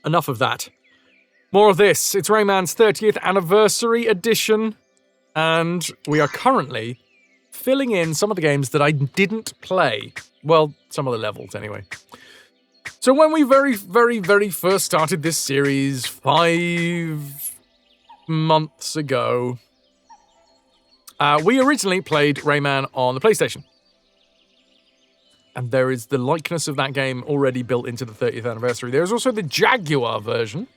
enough of that. More of this. It's Rayman's 30th anniversary edition, and we are currently filling in some of the games that I didn't play. Well, some of the levels, anyway. So when we very, very, very first started this series 5 months ago, we originally played Rayman on the PlayStation. And there is the likeness of that game already built into the 30th anniversary. There's also the Jaguar version.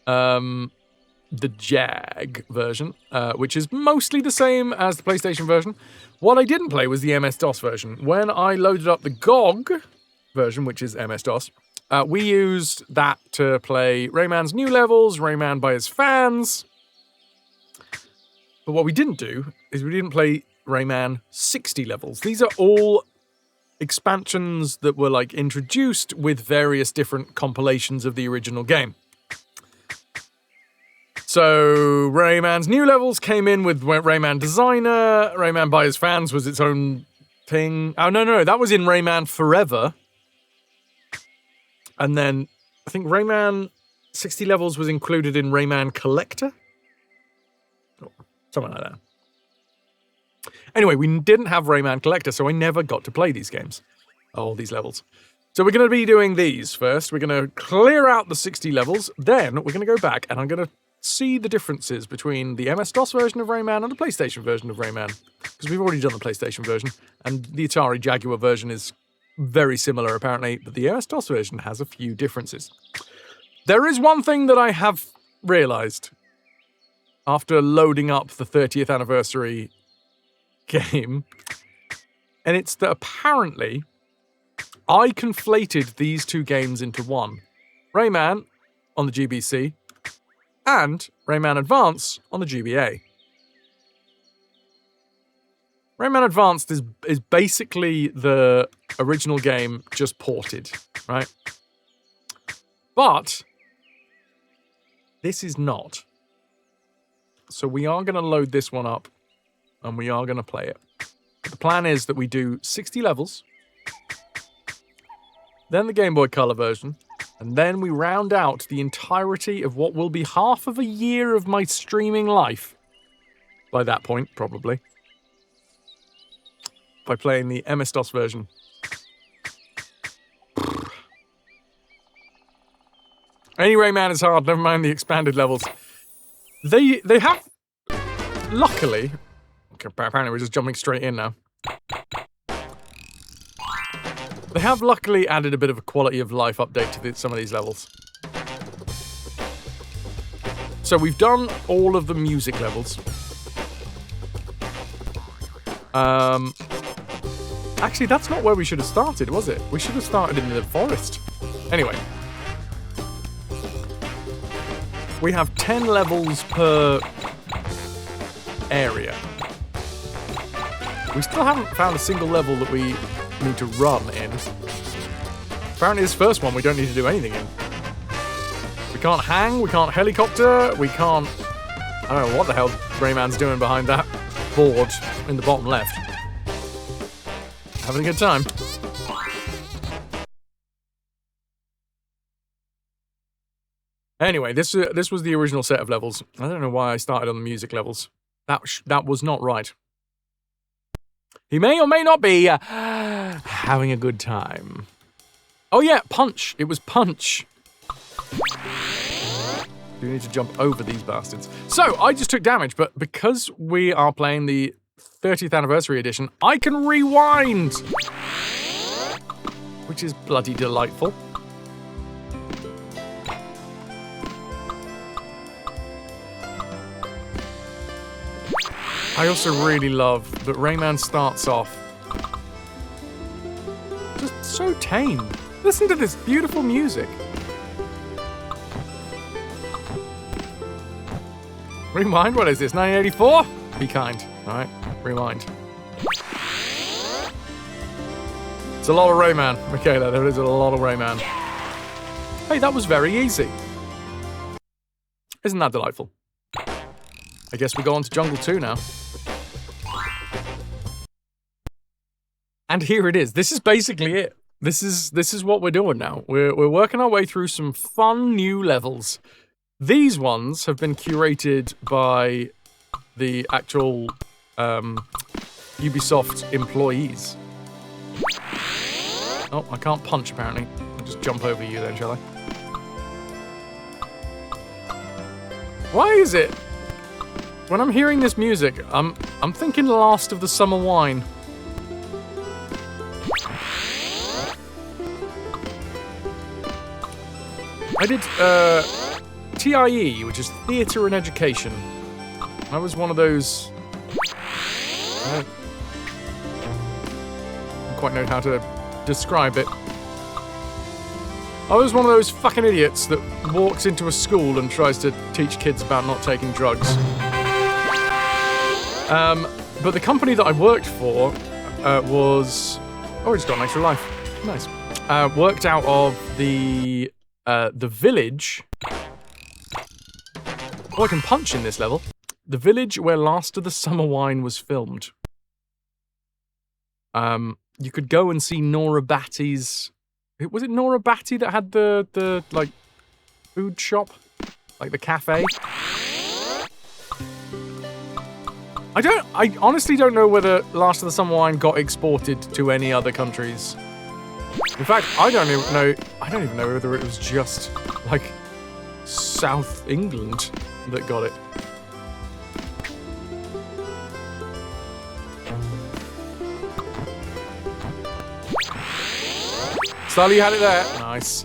The Jag version, which is mostly the same as the PlayStation version. What I didn't play was the MS-DOS version. When I loaded up the GOG version, which is MS-DOS, we used that to play Rayman's new levels, Rayman by his fans. But what we didn't do is we didn't play Rayman 60 levels. These are all expansions that were like introduced with various different compilations of the original game. So Rayman's new levels came in with Rayman Designer. Rayman by his fans was its own thing. Oh, no, that was in Rayman Forever. And then I think Rayman 60 levels was included in Rayman Collector. Something like that. Anyway, we didn't have Rayman Collector, so I never got to play these games. All these levels. So we're going to be doing these first. We're going to clear out the 60 levels. Then we're going to go back and I'm going to see the differences between the MS-DOS version of Rayman and the PlayStation version of Rayman. Because we've already done the PlayStation version, and the Atari Jaguar version is very similar, apparently, but the MS-DOS version has a few differences. There is one thing that I have realised after loading up the 30th anniversary game, and it's that apparently I conflated these two games into one. Rayman on the GBC, and Rayman Advance on the GBA. Rayman Advanced is basically the original game just ported, right? But this is not. So we are going to load this one up and we are going to play it. The plan is that we do 60 levels, then the Game Boy Color version, and then we round out the entirety of what will be half of a year of my streaming life. By that point, probably. By playing the MS-DOS version. Any Rayman is hard, never mind the expanded levels. They have... Luckily... Okay, apparently we're just jumping straight in now. They have luckily added a bit of a quality of life update to some of these levels. So we've done all of the music levels. Actually, that's not where we should have started, was it? We should have started in the forest. Anyway. We have 10 levels per area. We still haven't found a single level that we need to run in. Apparently this first one we don't need to do anything in. We can't hang, we can't helicopter, we can't... I don't know what the hell Rayman's doing behind that board in the bottom left. Having a good time. Anyway, this was the original set of levels. I don't know why I started on the music levels. That was not right. He may or may not be having a good time. Oh yeah, Punch. It was Punch. You need to jump over these bastards. So, I just took damage, but because we are playing the 30th anniversary edition, I can rewind! Which is bloody delightful. I also really love that Rayman starts off just so tame. Listen to this beautiful music. Rewind, what is this, 1984? Be kind, alright? Rewind. It's a lot of Rayman. Michaela, there is a lot of Rayman. Hey, that was very easy. Isn't that delightful? I guess we go on to Jungle 2 now. And here it is. This is basically it. This is what we're doing now. We're working our way through some fun new levels. These ones have been curated by the actual Ubisoft employees. Oh, I can't punch apparently. I'll just jump over you then, shall I? Why is it when I'm hearing this music, I'm thinking Last of the Summer Wine. I did TIE, which is Theatre and Education. I was one of those. I don't quite know how to describe it. I was one of those fucking idiots that walks into a school and tries to teach kids about not taking drugs. But the company that I worked for was... Oh, it's got an extra life. Nice. Worked out of the village... Oh, I can punch in this level. The village where Last of the Summer Wine was filmed. You could go and see Nora Batty's... Was it Nora Batty that had the like, food shop? Like the cafe? I honestly don't know whether Last of the Summer Wine got exported to any other countries. In fact, I don't even know whether it was just, like, South England that got it. Sally, you had it there. Nice.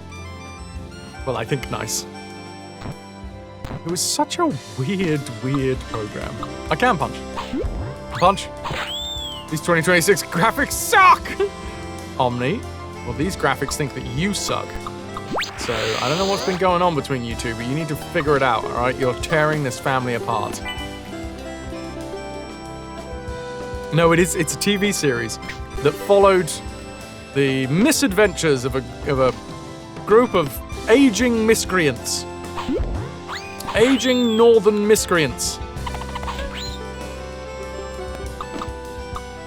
Well, I think nice. It was such a weird program. I can punch. Punch. These 2026 graphics suck! Omni. Well, these graphics think that you suck. So, I don't know what's been going on between you two, but you need to figure it out, alright? You're tearing this family apart. No, it's a TV series that followed the misadventures of a group of aging miscreants. Aging northern miscreants.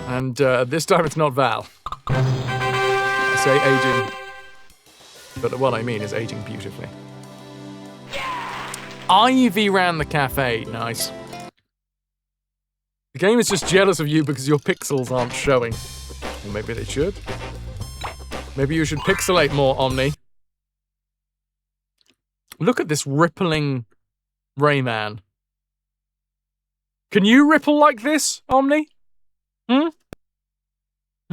And this time it's not Val. I say aging, but what I mean is aging beautifully. Ivy ran the cafe. Nice. The game is just jealous of you because your pixels aren't showing. Well, maybe they should. Maybe you should pixelate more, Omni. Look at this rippling Rayman. Can you ripple like this, Omni? Hmm?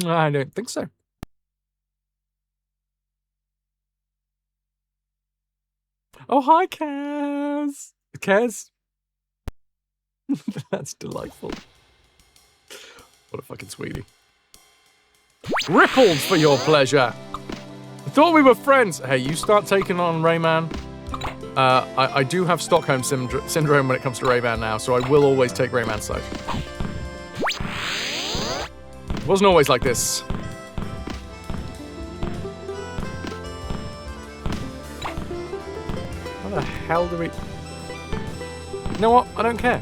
I don't think so. Oh, hi, Kaz. Kaz? That's delightful. What a fucking sweetie. Rippled for your pleasure. I thought we were friends. Hey, you start taking on Rayman. I do have Stockholm syndrome when it comes to Rayman now, so I will always take Rayman's side. It wasn't always like this. How the hell do we... You know what? I don't care.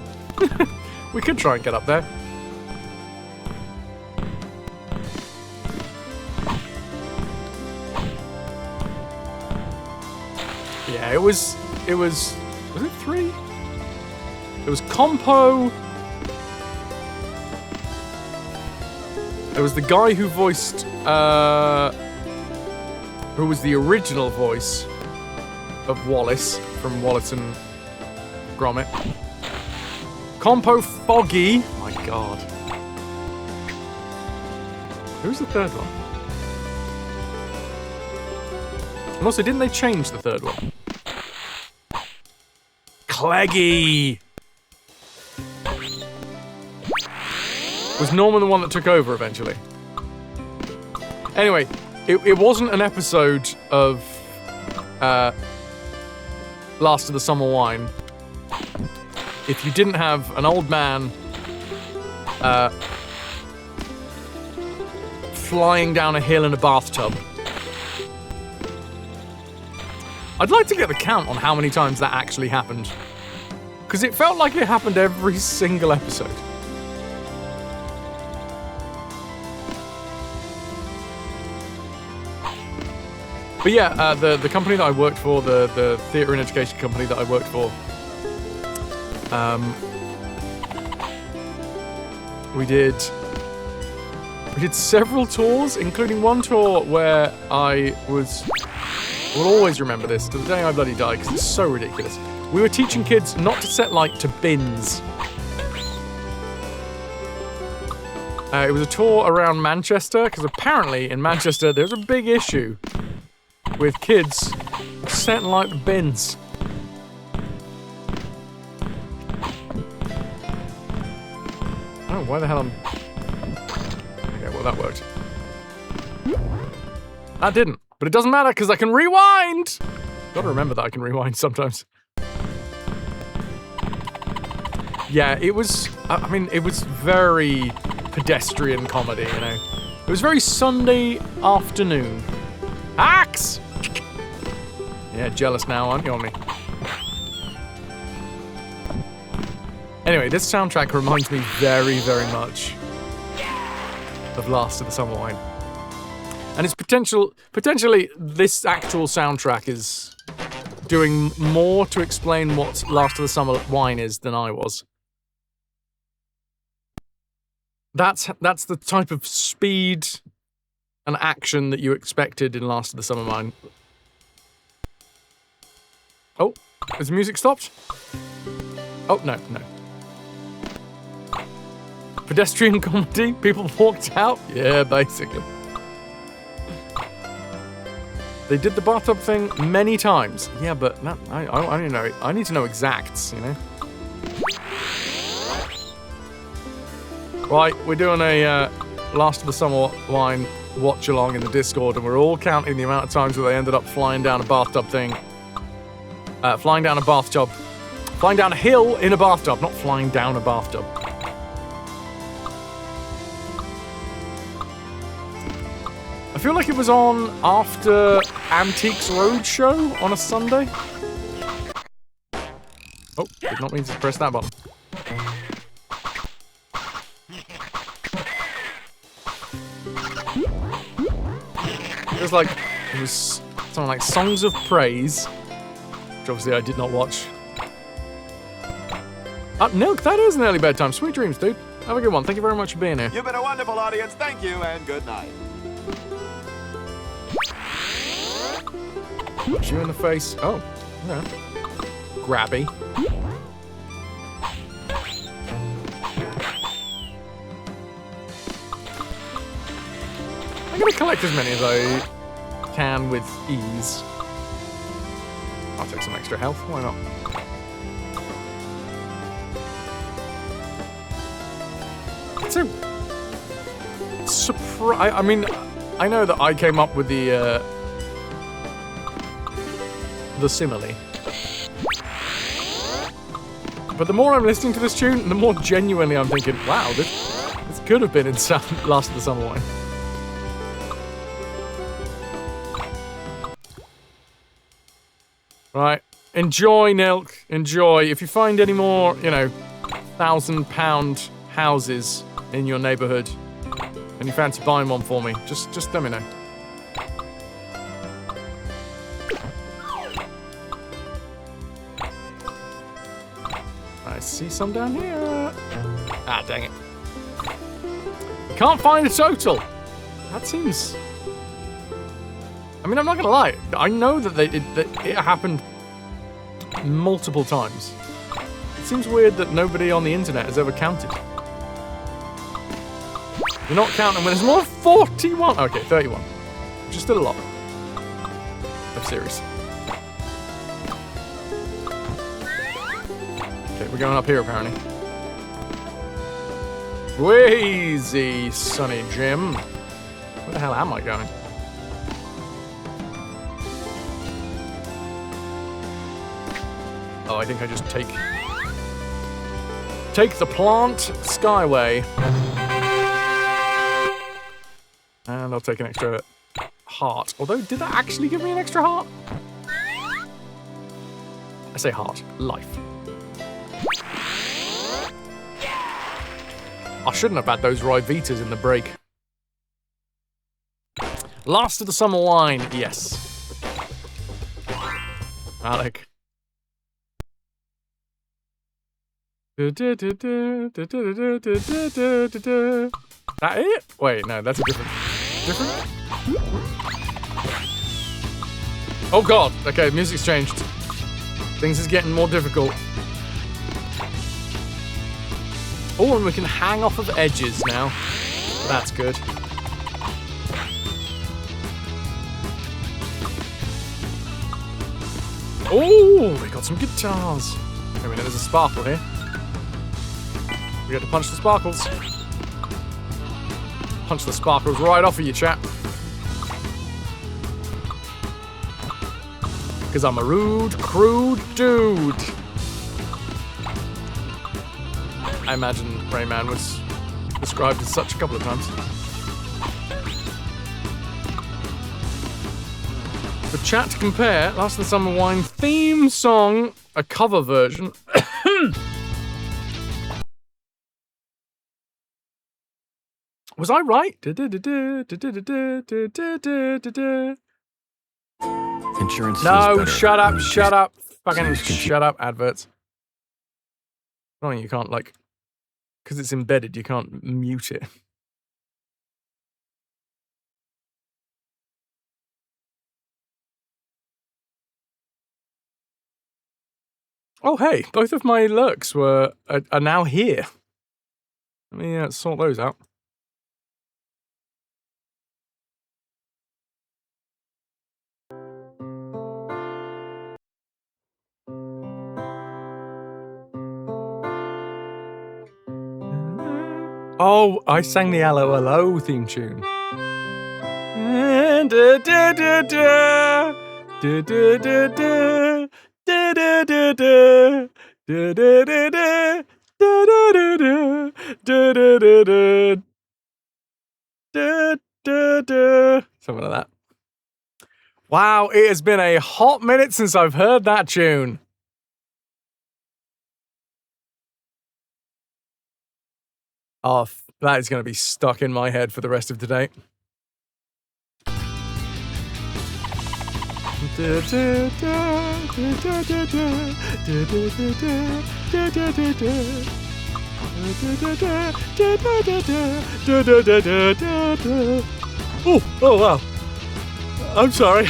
We could try and get up there. Yeah, it was it 3? It was Compo. It was the guy who voiced, who was the original voice of Wallace from Wallace and Gromit. Compo Foggy. My God. Who's the third one? And also, didn't they change the third one? Cleggy! Was Norman the one that took over eventually? Anyway, it wasn't an episode of Last of the Summer Wine if you didn't have an old man flying down a hill in a bathtub. I'd like to get the count on how many times that actually happened. Because it felt like it happened every single episode. But yeah, the company that I worked for, the theatre and education company that I worked for, we did several tours, including one tour where I will always remember this to the day I bloody die because it's so ridiculous. We were teaching kids not to set light to bins. It was a tour around Manchester because apparently in Manchester there's a big issue with kids setting light to bins. Oh, why the hell Okay, well that worked. That didn't, but it doesn't matter because I can rewind! Gotta remember that I can rewind sometimes. Yeah, it was, I mean, it was very pedestrian comedy, you know. It was very Sunday afternoon. Axe! Yeah, jealous now, aren't you, on me? Anyway, this soundtrack reminds me very, very much of Last of the Summer Wine. And it's potentially this actual soundtrack is doing more to explain what Last of the Summer Wine is than I was. That's the type of speed and action that you expected in Last of the Summer Wine. Oh, has the music stopped? Oh, no. Pedestrian comedy? People walked out? Yeah, basically. They did the bathtub thing many times. Yeah, but I don't know. I need to know exacts, you know? Right, we're doing a Last of the Summer Wine watch along in the Discord, and we're all counting the amount of times where they ended up flying down a bathtub thing. Flying down a bathtub. Flying down a hill in a bathtub, not flying down a bathtub. I feel like it was on after Antiques Roadshow on a Sunday. Oh, did not mean to press that button. It was something like Songs of Praise, which obviously I did not watch. Nilk, that is an early bedtime. Sweet dreams, dude. Have a good one. Thank you very much for being here. You've been a wonderful audience. Thank you, and good night. Punch you in the face. Oh, yeah. Grabby. I'm gonna collect as many as I can with ease. I'll take some extra health. Why not? It's a surprise. I mean, I know that I came up with the simile. But the more I'm listening to this tune, the more genuinely I'm thinking, wow, this could have been in Last of the Summer Wine. Right. Enjoy, Nilk. Enjoy. If you find any more, you know, £1,000 houses in your neighborhood and you fancy buying one for me, just let me know. I see some down here. Ah, dang it. Can't find a total. That seems... I mean, I'm not gonna lie. I know that it happened multiple times. It seems weird that nobody on the internet has ever counted. You're not counting when there's more than 41. Okay, 31. Which is still a lot. Of series. Okay, we're going up here apparently. Wheezy, Sonny Jim. Where the hell am I going? Oh, I think I just take the plant skyway. And I'll take an extra heart. Although, did that actually give me an extra heart? I say heart. Life. I shouldn't have had those Ryvitas in the break. Last of the Summer Wine, yes. Alec. That it? Wait, no, that's a different. Oh god. Okay, music's changed. Things is getting more difficult. Oh, and we can hang off of edges now. That's good. Oh, we got some guitars. Wait a minute, there's a sparkle here. We got to punch the sparkles. Punch the sparkles right off of you, chap. Because I'm a rude, crude dude. I imagine Rayman was described as such a couple of times. For chat to compare, Last of the Summer Wine theme song, a cover version. Was I right? Insurance No, feels better. shut up, when you shut just- up. Fucking you can shut up, adverts. Oh, you can't, like, because it's embedded, you can't mute it. Oh, hey, both of my lurks are now here. Let me sort those out. Oh, I sang the LOLO theme tune. Something like that. Wow, it has been a hot minute since I've heard that tune. Oh, that is going to be stuck in my head for the rest of today. Oh wow. I'm sorry.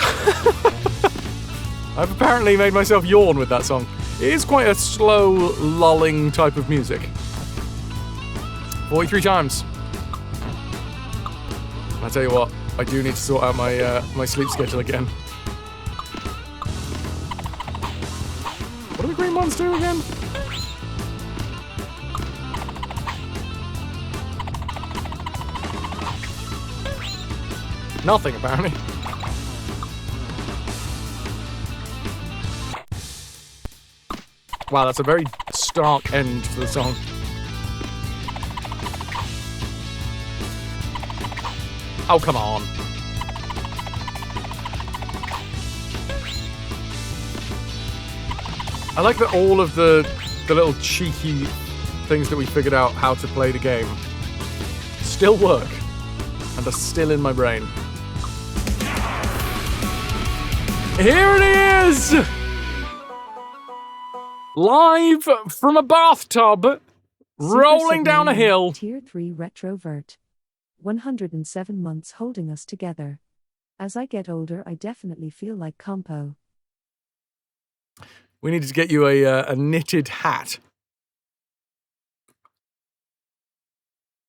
I've apparently made myself yawn with that song. It is quite a slow, lulling type of music. 43 times. I tell you what, I do need to sort out my sleep schedule again. What do the green ones do again? Nothing, apparently. Wow, that's a very stark end to the song. Oh, come on. I like that all of the little cheeky things that we figured out how to play the game still work and are still in my brain. Here it is! Live from a bathtub, rolling down a hill. Tier 3 Retrovert. 107 months holding us together. As I get older, I definitely feel like Compo. We needed to get you a knitted hat.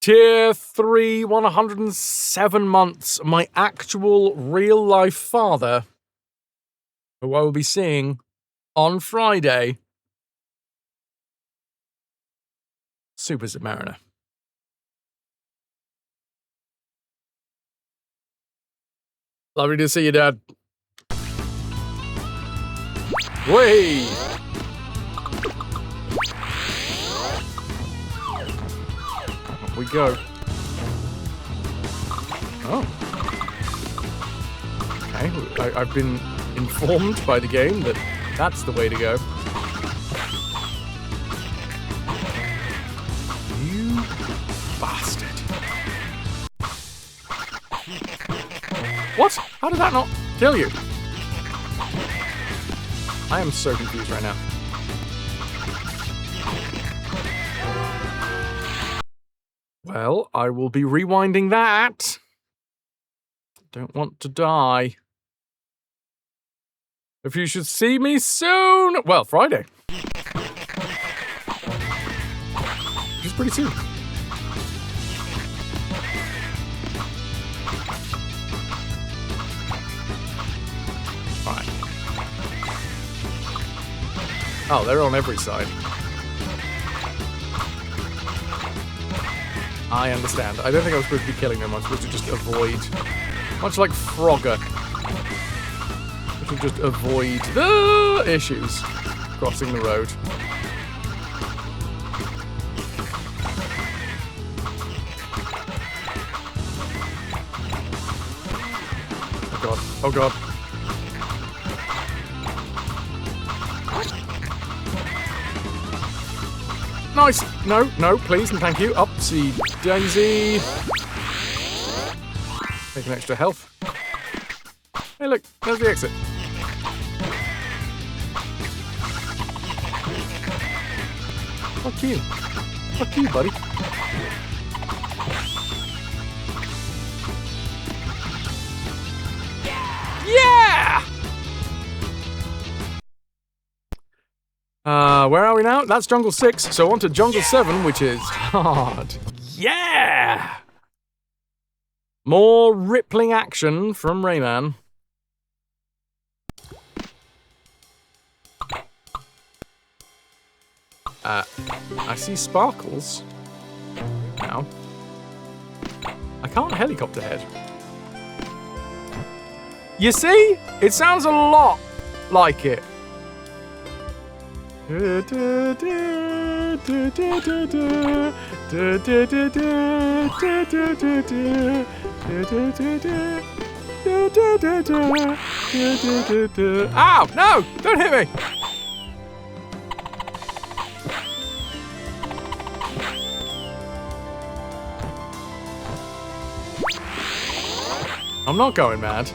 Tier 3, 107 months. My actual real-life father, who I will be seeing on Friday. Super Submariner. Lovely to see you, Dad. Way! Up we go. Oh. Okay, I've been informed by the game that that's the way to go. You bastard. What? How did that not kill you? I am so confused right now. Well, I will be rewinding that. Don't want to die. If you should see me soon... Well, Friday. Which is pretty soon. Alright. Oh, they're on every side. I understand. I don't think I was supposed to be killing them. I was supposed to just avoid... Much like Frogger. I should just avoid the issues crossing the road. Oh god. Oh god. Nice! No, no, please and thank you. Upsy daisy. Take an extra health. Hey look, there's the exit. Fuck you. Fuck you, buddy. Yeah! Where are we now? That's Jungle 6, so on to Jungle 7, which is hard. Yeah! More rippling action from Rayman. I see sparkles. Now. I can't helicopter head. You see? It sounds a lot like it. Ow! No! Don't hit me! I'm not going mad.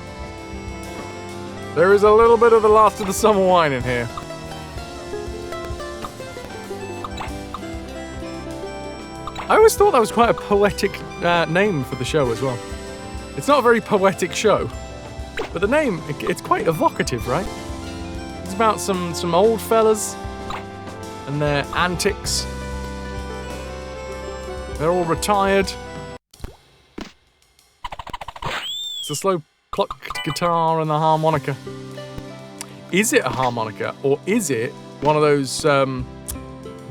There is a little bit of the last of the summer wine in here. I always thought that was quite a poetic name for the show as well. It's not a very poetic show, but the name, it's quite evocative, right? It's about some old fellas and their antics. They're all retired. It's a slow plucked guitar and the harmonica. Is it a harmonica, or is it one of those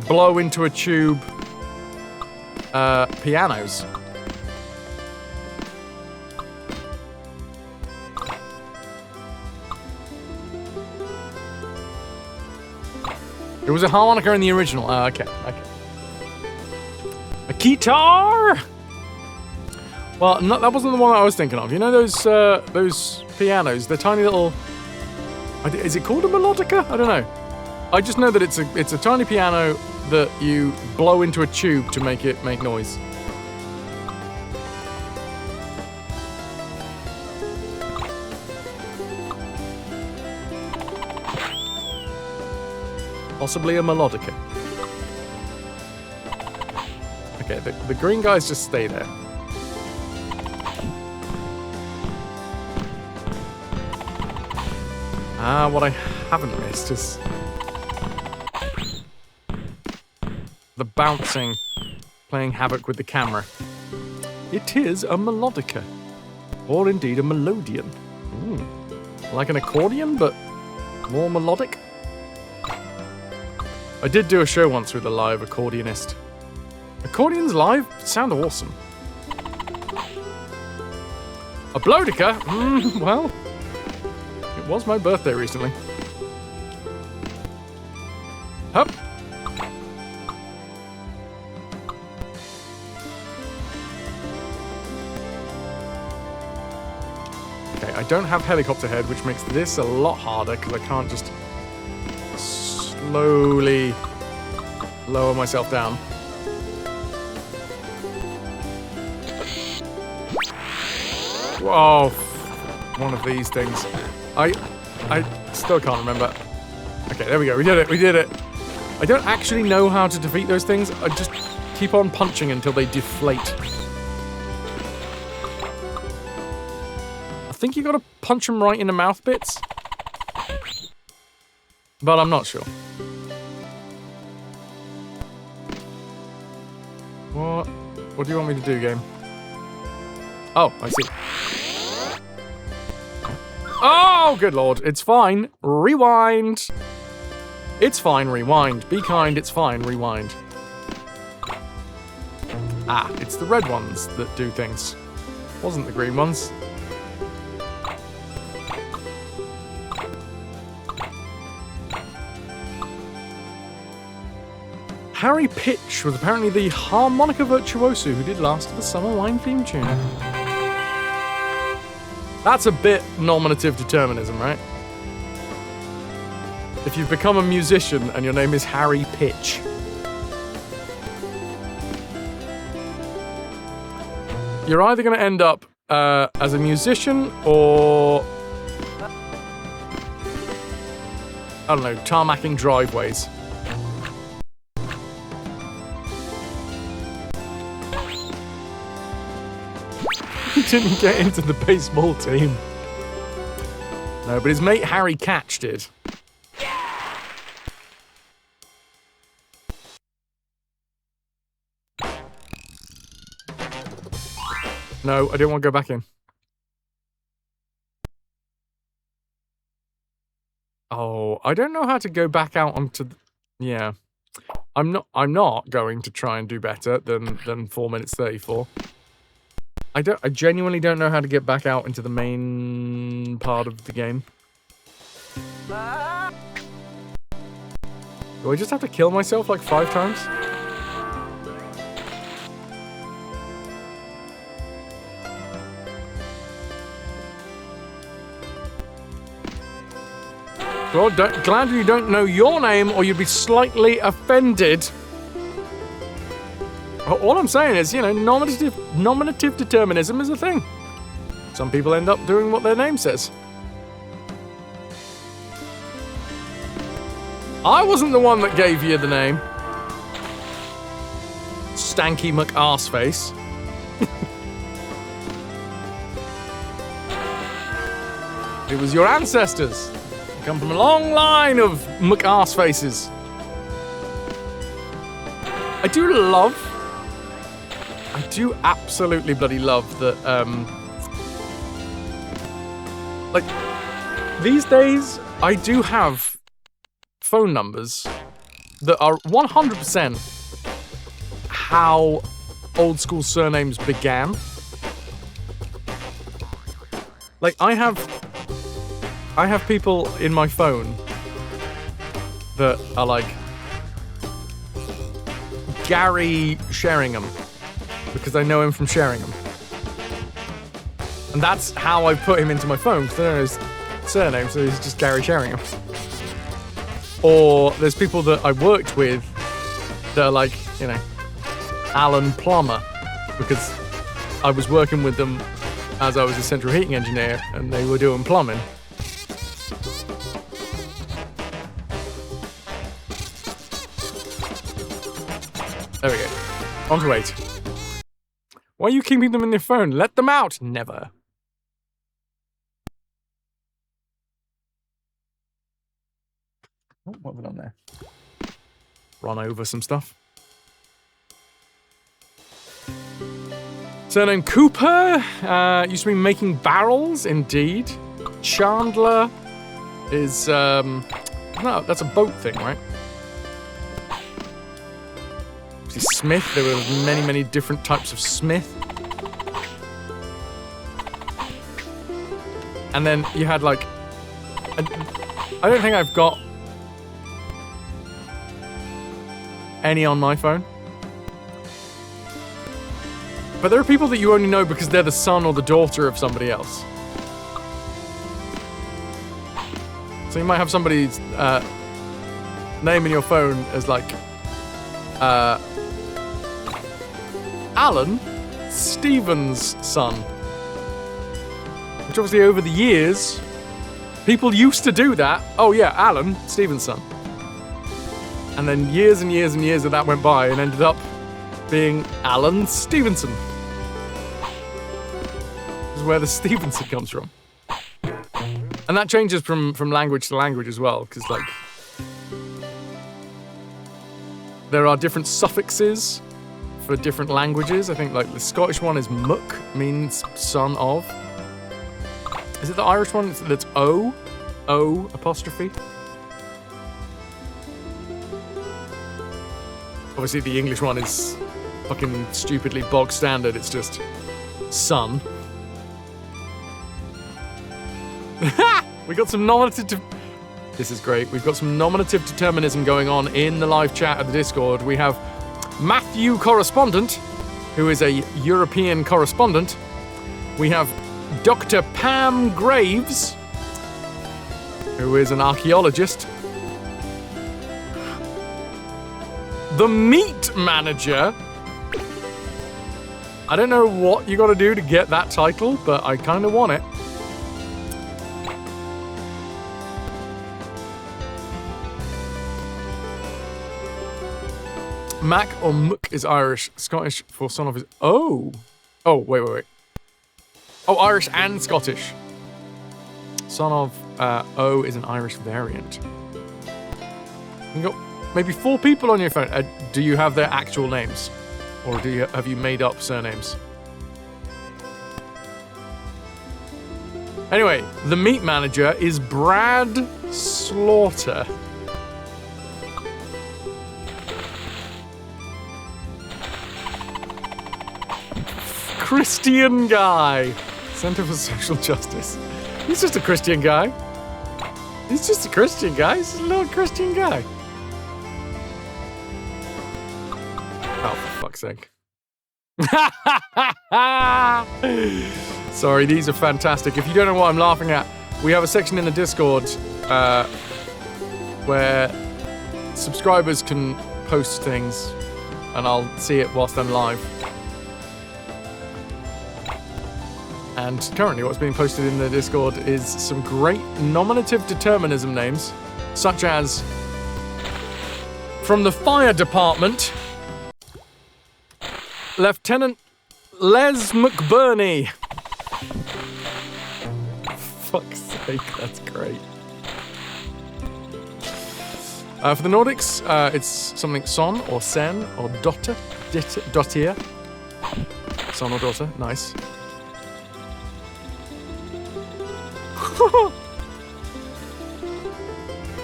blow into a tube pianos? It was a harmonica in the original. Okay. A guitar. Well, no, that wasn't the one I was thinking of. You know those pianos? They're tiny little. Is it called a melodica? I don't know. I just know that it's a tiny piano that you blow into a tube to make it make noise. Possibly a melodica. Okay, the green guys just stay there. What I haven't missed is the bouncing, playing havoc with the camera. It is a melodica, or indeed a melodeon. Like an accordion, but more melodic. I did do a show once with a live accordionist. Accordions live sound awesome. A blodica? Well, it was my birthday recently. Hup. Okay, I don't have helicopter head, which makes this a lot harder because I can't just slowly lower myself down. Whoa, one of these things. I still can't remember Okay, there we go. We did it. We did it. I don't actually know how to defeat those things. I just keep on punching until they deflate. I think you gotta punch them right in the mouth bits. But I'm not sure. What? What do you want me to do, game? Oh, I see. Oh, good lord. It's fine. Rewind. It's fine, rewind. Be kind, it's fine, rewind. Ah, it's the red ones that do things. Wasn't the green ones. Harry Pitch was apparently the harmonica virtuoso who did Last of the Summer Wine theme tune. That's a bit nominative determinism, right? If you've become a musician and your name is Harry Pitch. You're either going to end up as a musician or... I don't know, tarmacking driveways. He didn't get into the baseball team. No, but his mate Harry Catch did. No, I didn't want to go back in. Oh, I don't know how to go back out onto the... Yeah. I'm not going to try and do better than 4 minutes 34. I genuinely don't know how to get back out into the main part of the game. Do I just have to kill myself like 5 times? Well, glad you don't know your name or you'd be slightly offended. All I'm saying is, you know, nominative determinism is a thing. Some people end up doing what their name says. I wasn't the one that gave you the name. Stanky McArseface. It was your ancestors. You come from a long line of McArsefaces. I do absolutely bloody love that, like, these days, I do have phone numbers that are 100% how old school surnames began. Like, I have people in my phone that are like Gary Sheringham, because I know him from Sheringham. And that's how I put him into my phone, because I don't know his surname, so he's just Gary Sheringham. Or there's people that I worked with that are like, you know, Alan Plumber, because I was working with them as I was a central heating engineer and they were doing plumbing. There we go. On to 8. Why are you keeping them in your phone? Let them out! Never. Oh, what have we done there? Run over some stuff. Surname Cooper. Used to be making barrels, indeed. Chandler is, no, that's a boat thing, right? Smith, there were many, many different types of Smith. And then you had like, I don't think I've got any on my phone. But there are people that you only know because they're the son or the daughter of somebody else. So you might have somebody's name in your phone as like, Alan Stephen's son. Which obviously over the years People used to do that. Oh yeah, Alan Stevenson. And then years and years and years of that went by and ended up being Alan Stevenson. This is where the Stevenson comes from. And that changes from language to language as well, because like there are different suffixes for different languages. I think like the Scottish one is muck, means son of. Is it the Irish one that's O? O apostrophe? Obviously the English one is fucking stupidly bog standard, it's just son. We got some nominative... This is great. We've got some nominative determinism going on in the live chat at the Discord. We have Matthew Correspondent, who is a European correspondent. We have Dr. Pam Graves, who is an archaeologist. The Meat Manager. I don't know what you gotta do to get that title, but I kinda want it. Mac or Mook is Irish, Scottish for son of his... Oh! Oh, wait. Oh, Irish and Scottish. Son of O is an Irish variant. You got maybe 4 people on your phone. Do you have their actual names? Or have you made up surnames? Anyway, the Meat Manager is Brad Slaughter. Christian guy. Center for Social Justice. He's just a Christian guy. He's just a Christian guy. He's a little Christian guy. Oh, for fuck's sake. Sorry, these are fantastic. If you don't know what I'm laughing at, we have a section in the Discord where subscribers can post things and I'll see it whilst I'm live. And currently what's being posted in the Discord is some great nominative determinism names, such as from the fire department, Lieutenant Les McBurney. Fuck's sake, that's great. For the Nordics, it's something son or sen or dotter, dottir. Son or daughter, nice.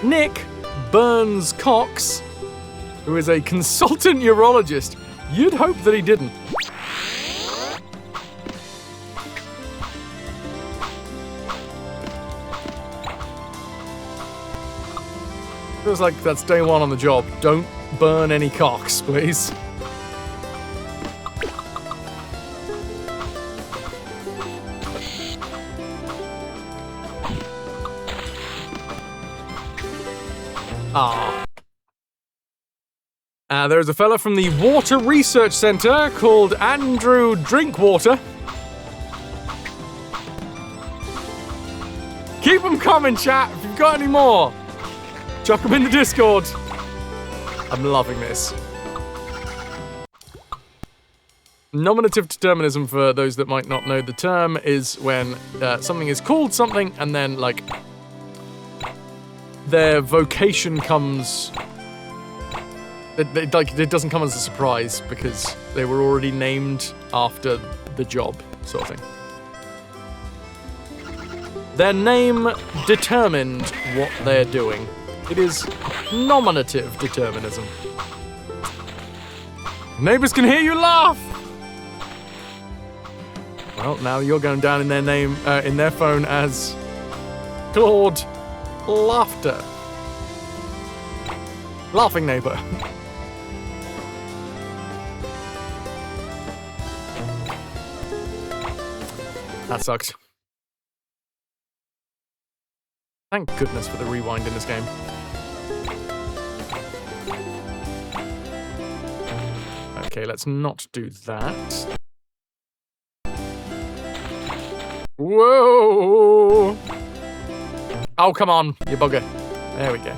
Nick Burns Cox, who is a consultant urologist. You'd hope that he didn't. Feels like that's day one on the job. Don't burn any cocks, please. There's a fella from the Water Research Centre called Andrew Drinkwater. Keep them coming, chat, if you've got any more. Chuck them in the Discord. I'm loving this. Nominative determinism, for those that might not know the term, is when something is called something and then, like, their vocation comes... It doesn't come as a surprise because they were already named after the job, sort of thing. Their name determined what they're doing. It is nominative determinism. Neighbors can hear you laugh! Well, now you're going down in their name, in their phone as Claude Laughter. Laughing neighbor. That sucks. Thank goodness for the rewind in this game. Okay, let's not do that. Whoa! Oh, come on, you bugger. There we go.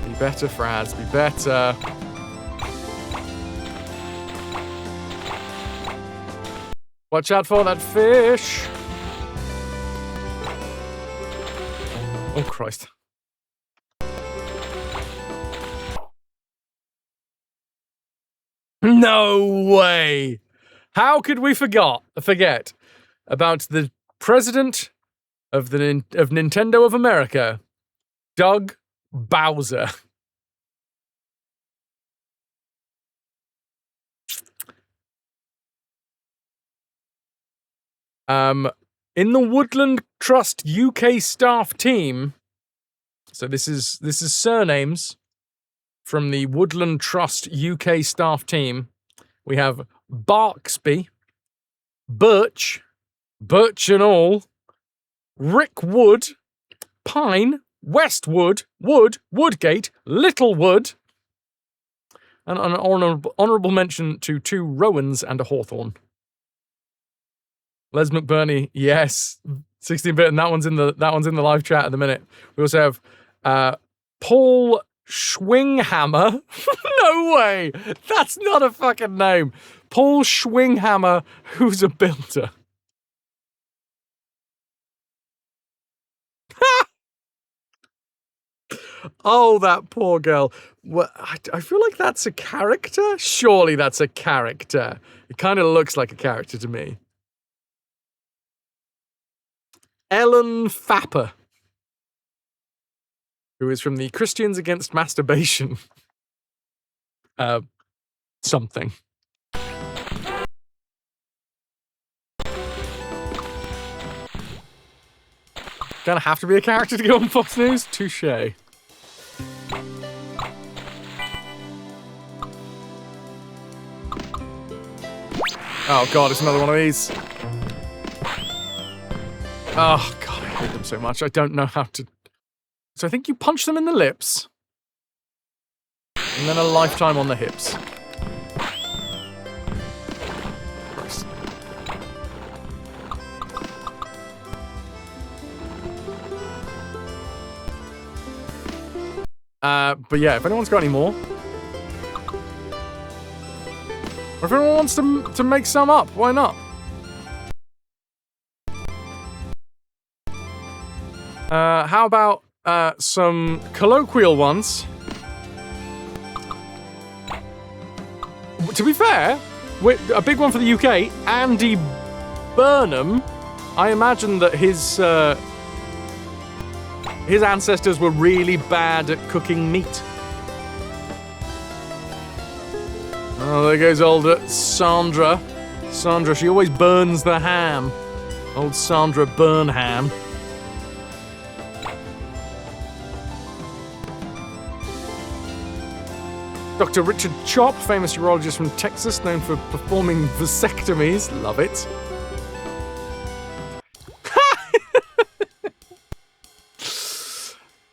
Be better, Fraz. Be better. Watch out for that fish. Oh, Christ. No way. How could we forget about the president of Nintendo of America, Doug Bowser? In the Woodland Trust UK staff team, so this is surnames from the Woodland Trust UK staff team. We have Barksby, Birch and all, Rick Wood, Pine, Westwood, Woodgate, Littlewood, and an honourable mention to 2 Rowans and a Hawthorne. Les McBurney, yes, 16-bit, and that one's in the live chat at the minute. We also have Paul Schwinghammer. No way, that's not a fucking name. Paul Schwinghammer, who's a builder. Oh, that poor girl. Well, I feel like that's a character. Surely that's a character. It kind of looks like a character to me. Ellen Fapper, who is from the Christians Against Masturbation. Something. Gonna have to be a character to go on Fox News? Touché. Oh god, it's another one of these. Oh god, I hate them so much. I don't know how to... So I think you punch them in the lips. And then a lifetime on the hips. Christ. But yeah, if anyone's got any more... Or if anyone wants to make some up, why not? How about some colloquial ones? To be fair, a big one for the UK, Andy Burnham. I imagine that his ancestors were really bad at cooking meat. Oh, there goes old Sandra. Sandra, she always burns the ham. Old Sandra Burnham. Dr. Richard Chop, famous urologist from Texas, known for performing vasectomies. Love it.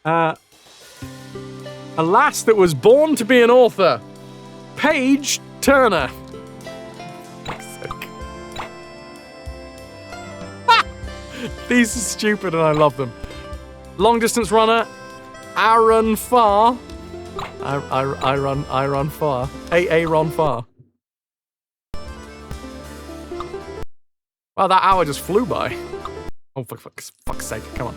A lass that was born to be an author. Paige Turner. These are stupid and I love them. Long distance runner, Aaron Farr. I run far. Aaron Farr. Wow, that hour just flew by. Oh, for fuck's sake, come on.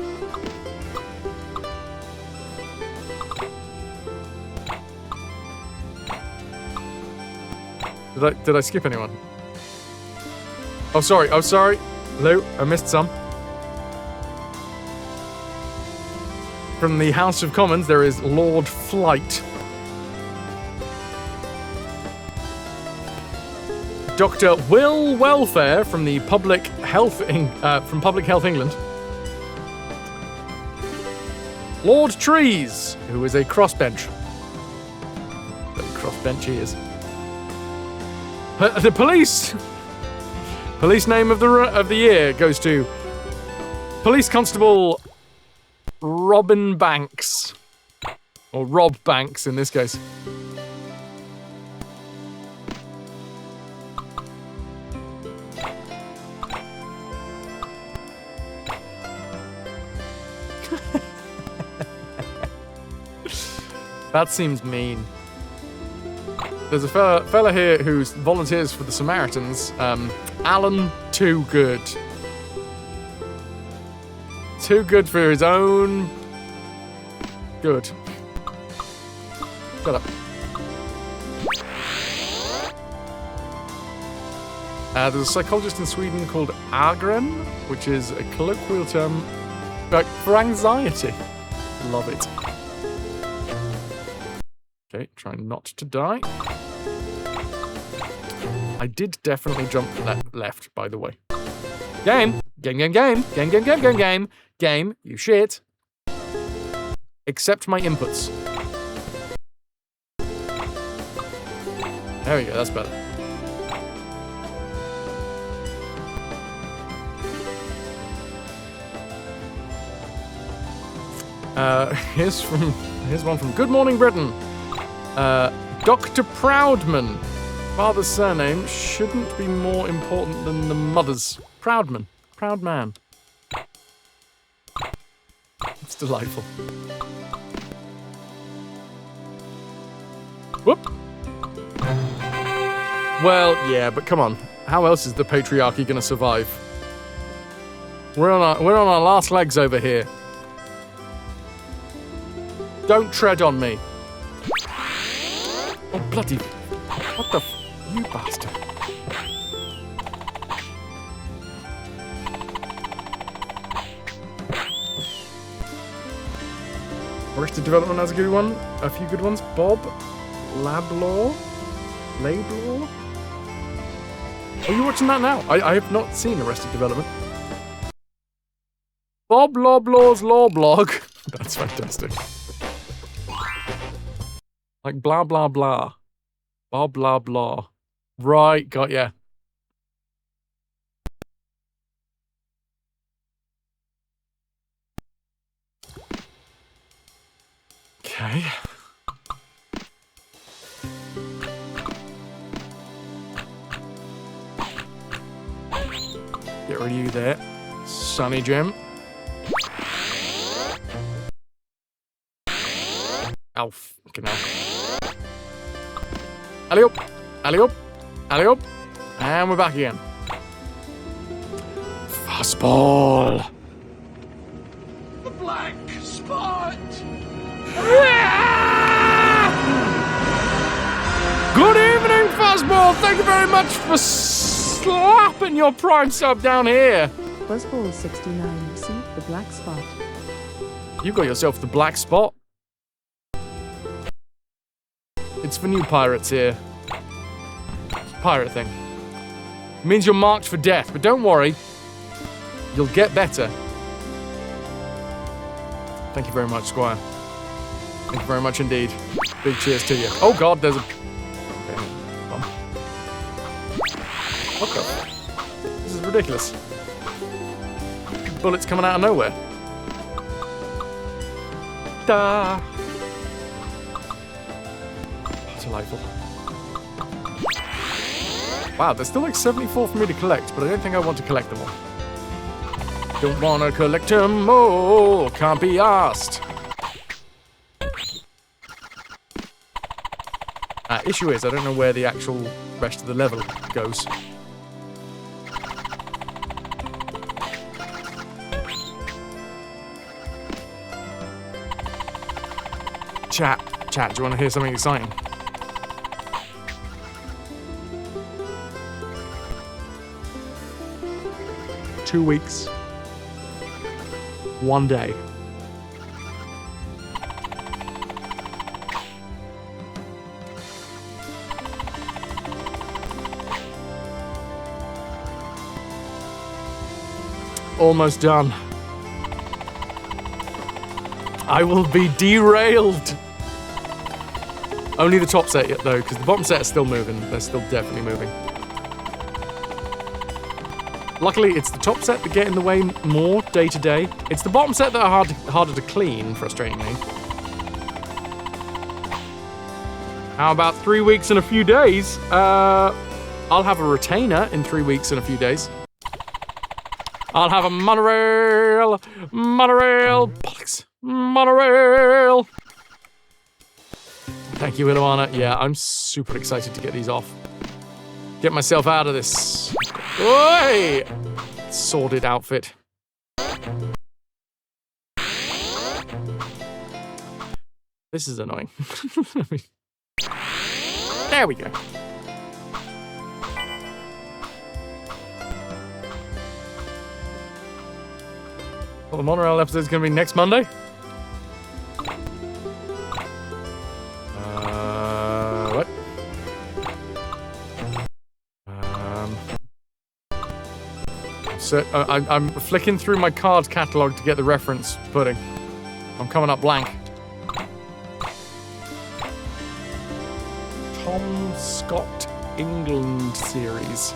Did I skip anyone? Oh, sorry. Lou, I missed some. From the House of Commons, there is Lord Flight. Dr. Will Welfare from the Public Health England. Lord Trees, who is a crossbench. Bloody crossbench he is. The police name of the year goes to Police Constable Robin Banks, or Rob Banks in this case. That seems mean. There's a fella here who volunteers for the Samaritans. Alan Too Good. Too good for his own good. Shut up. There's a psychologist in Sweden called Agren, which is a colloquial term for anxiety. Love it. Okay, try not to die. I did definitely jump left, by the way. Game, you shit. Accept my inputs. There we go, that's better. Here's one from Good Morning Britain. Dr. Proudman. Father's surname shouldn't be more important than the mother's. Proudman. Proud man. It's delightful. Whoop. Well, yeah, but come on. How else is the patriarchy gonna survive? We're on our last legs over here. Don't tread on me. Oh, bloody... What the... You bastard. Arrested Development has a good one. A few good ones. Bob Lablaw? Lablaw? Are you watching that now? I have not seen Arrested Development. Bob Loblaw's Law Blog. That's fantastic. Like blah blah blah. Blah blah blah. Right, got ya. Okay. Get rid of you there. Sonny Jim. Ow, fucking hell. Alley-oop, alley-oop, alley-oop. And we're back again. Fastball. The black spot! Good evening, Fastball. Thank you very much for slapping your prime sub down here. Buzzball 69 received the black spot. You got yourself the black spot. It's for new pirates here. It's a pirate thing. It means you're marked for death, but don't worry. You'll get better. Thank you very much, Squire. Thank you very much indeed. Big cheers to you. Oh god, there's a... What the... This is ridiculous. Bullets coming out of nowhere. Da. Delightful. Wow, there's still like 74 for me to collect, but I don't think I want to collect them all. Don't want to collect them all, can't be asked. Issue is, I don't know where the actual rest of the level goes. Chat, do you want to hear something exciting? Two weeks. 1 day. Almost done. I will be derailed. Only the top set yet, though, because the bottom set is still moving. They're still definitely moving. Luckily, it's the top set that get in the way more day to day. It's the bottom set that are harder to clean, frustratingly. How about 3 weeks and a few days? I'll have a retainer in 3 weeks and a few days. I'll have a monorail. Monorail. Bollocks. Monorail. Thank you, Iluana. Yeah, I'm super excited to get these off. Get myself out of this. Oi! Sordid outfit. This is annoying. There we go. Well, the monorail episode is going to be next Monday. What? So I'm flicking through my card catalog to get the reference pudding. I'm coming up blank. Tom Scott England series.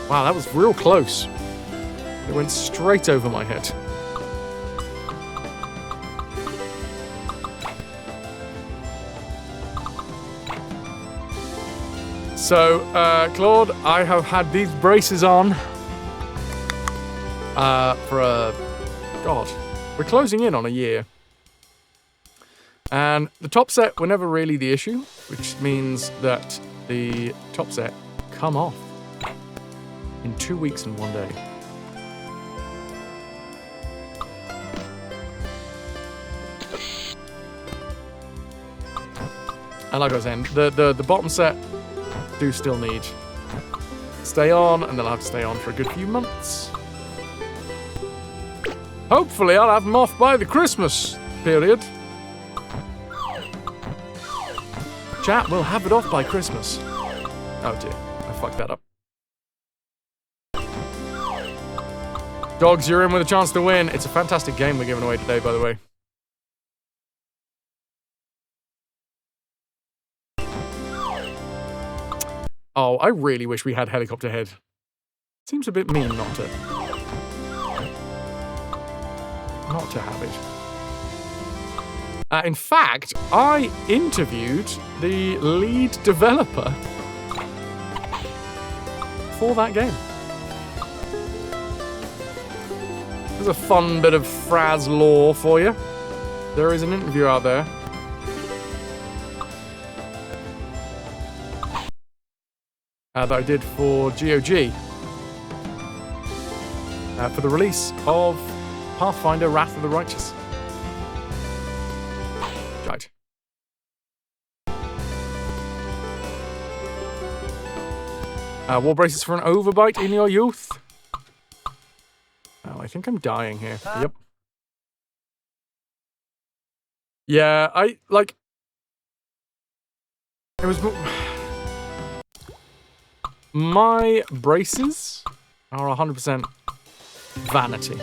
Wow, that was real close. It went straight over my head. So, Claude, I have had these braces on for God, we're closing in on a year. And the top set were never really the issue, which means that the top set come off in 2 weeks and 1 day. And like I was saying, the bottom set do still need stay on, and they'll have to stay on for a good few months. Hopefully I'll have them off by the Christmas period. Chat, we'll have it off by Christmas. Oh dear, I fucked that up. Dogs, you're in with a chance to win. It's a fantastic game we're giving away today, by the way. Oh, I really wish we had Helicopter Head. Seems a bit mean not to have it. In fact, I interviewed the lead developer for that game. There's a fun bit of FrasWhar for you. There is an interview out there. That I did for GOG. For the release of Pathfinder Wrath of the Righteous. Right. War braces for an overbite in your youth. Oh, I think I'm dying here. Yep. Yeah, it was... My braces are 100% vanity.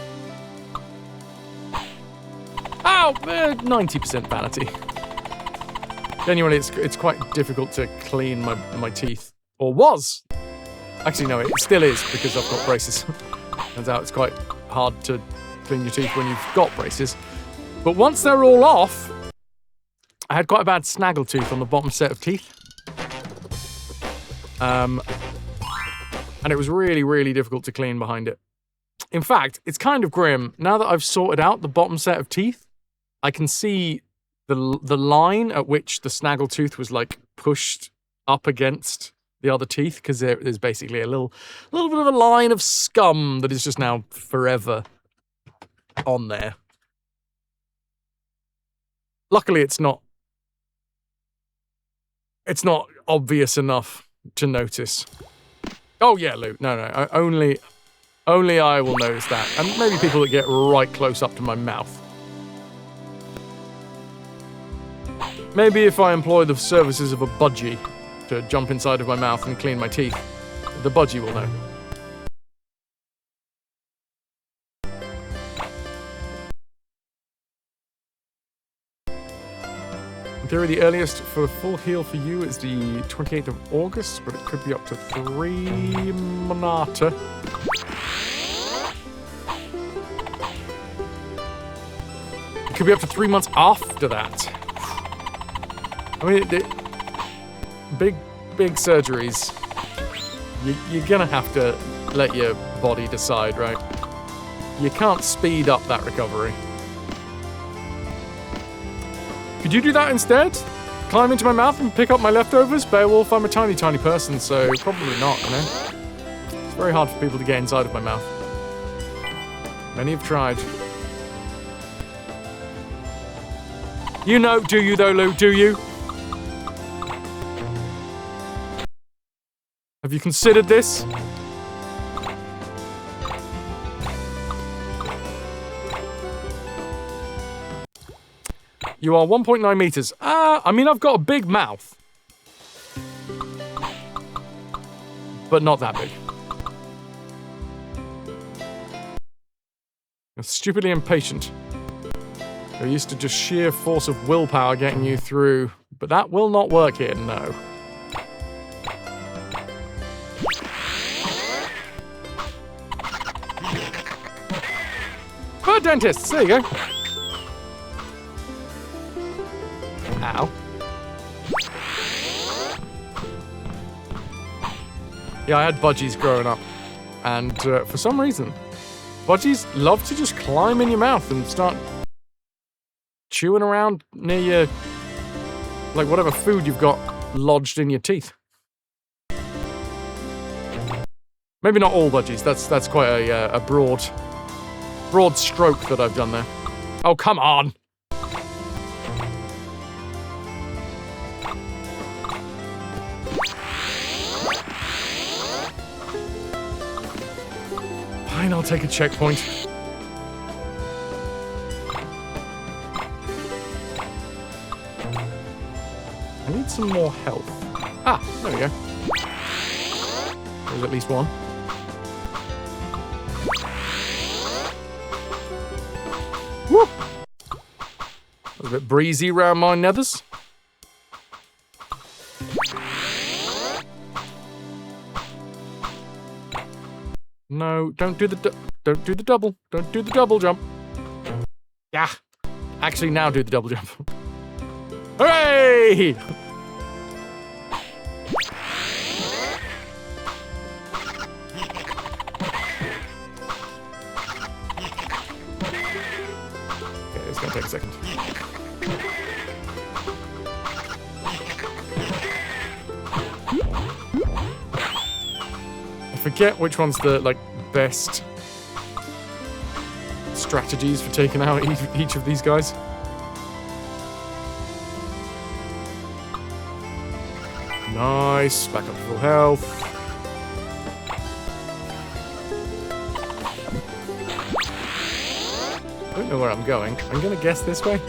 Oh, 90% vanity. Genuinely, it's quite difficult to clean my teeth. Or was. Actually, no, it still is because I've got braces. Turns out it's quite hard to clean your teeth when you've got braces. But once they're all off, I had quite a bad snaggle tooth on the bottom set of teeth. And it was really, really difficult to clean behind it. In fact, it's kind of grim. Now that I've sorted out the bottom set of teeth, I can see the line at which the snaggle tooth was like pushed up against the other teeth, because there's basically a little bit of a line of scum that is just now forever on there. Luckily, it's not obvious enough to notice. Oh yeah, Luke. No. Only I will notice that, and maybe people that get right close up to my mouth. Maybe if I employ the services of a budgie to jump inside of my mouth and clean my teeth, the budgie will know. In theory, the earliest for a full heal for you is the 28th of August, but it could be up to 3 monata. It could be up to 3 months after that. I mean, big surgeries. You're gonna have to let your body decide, right? You can't speed up that recovery. Could you do that instead? Climb into my mouth and pick up my leftovers? Beowulf, I'm a tiny, tiny person, so probably not, you know? It's very hard for people to get inside of my mouth. Many have tried. You know, do you though, Lou? Do you? Have you considered this? You are 1.9 meters. I mean, I've got a big mouth. But not that big. You're stupidly impatient. You're used to just sheer force of willpower getting you through. But that will not work here, no. Bird dentists, there you go. Ow. Yeah, I had budgies growing up. And for some reason, budgies love to just climb in your mouth and start chewing around near your, like, whatever food you've got lodged in your teeth. Maybe not all budgies. That's quite a broad stroke that I've done there. Oh, come on! Fine, I'll take a checkpoint. I need some more health. Ah, there we go. There's at least one. Woo! That was a bit breezy around my nethers. No, don't do the double. Don't do the double jump. Yeah. Actually, now do the double jump. Hooray! Okay, it's gonna take a second. I forget which one's the, like, best strategies for taking out each of these guys. Nice, back up to full health. I don't know where I'm going. I'm gonna guess this way.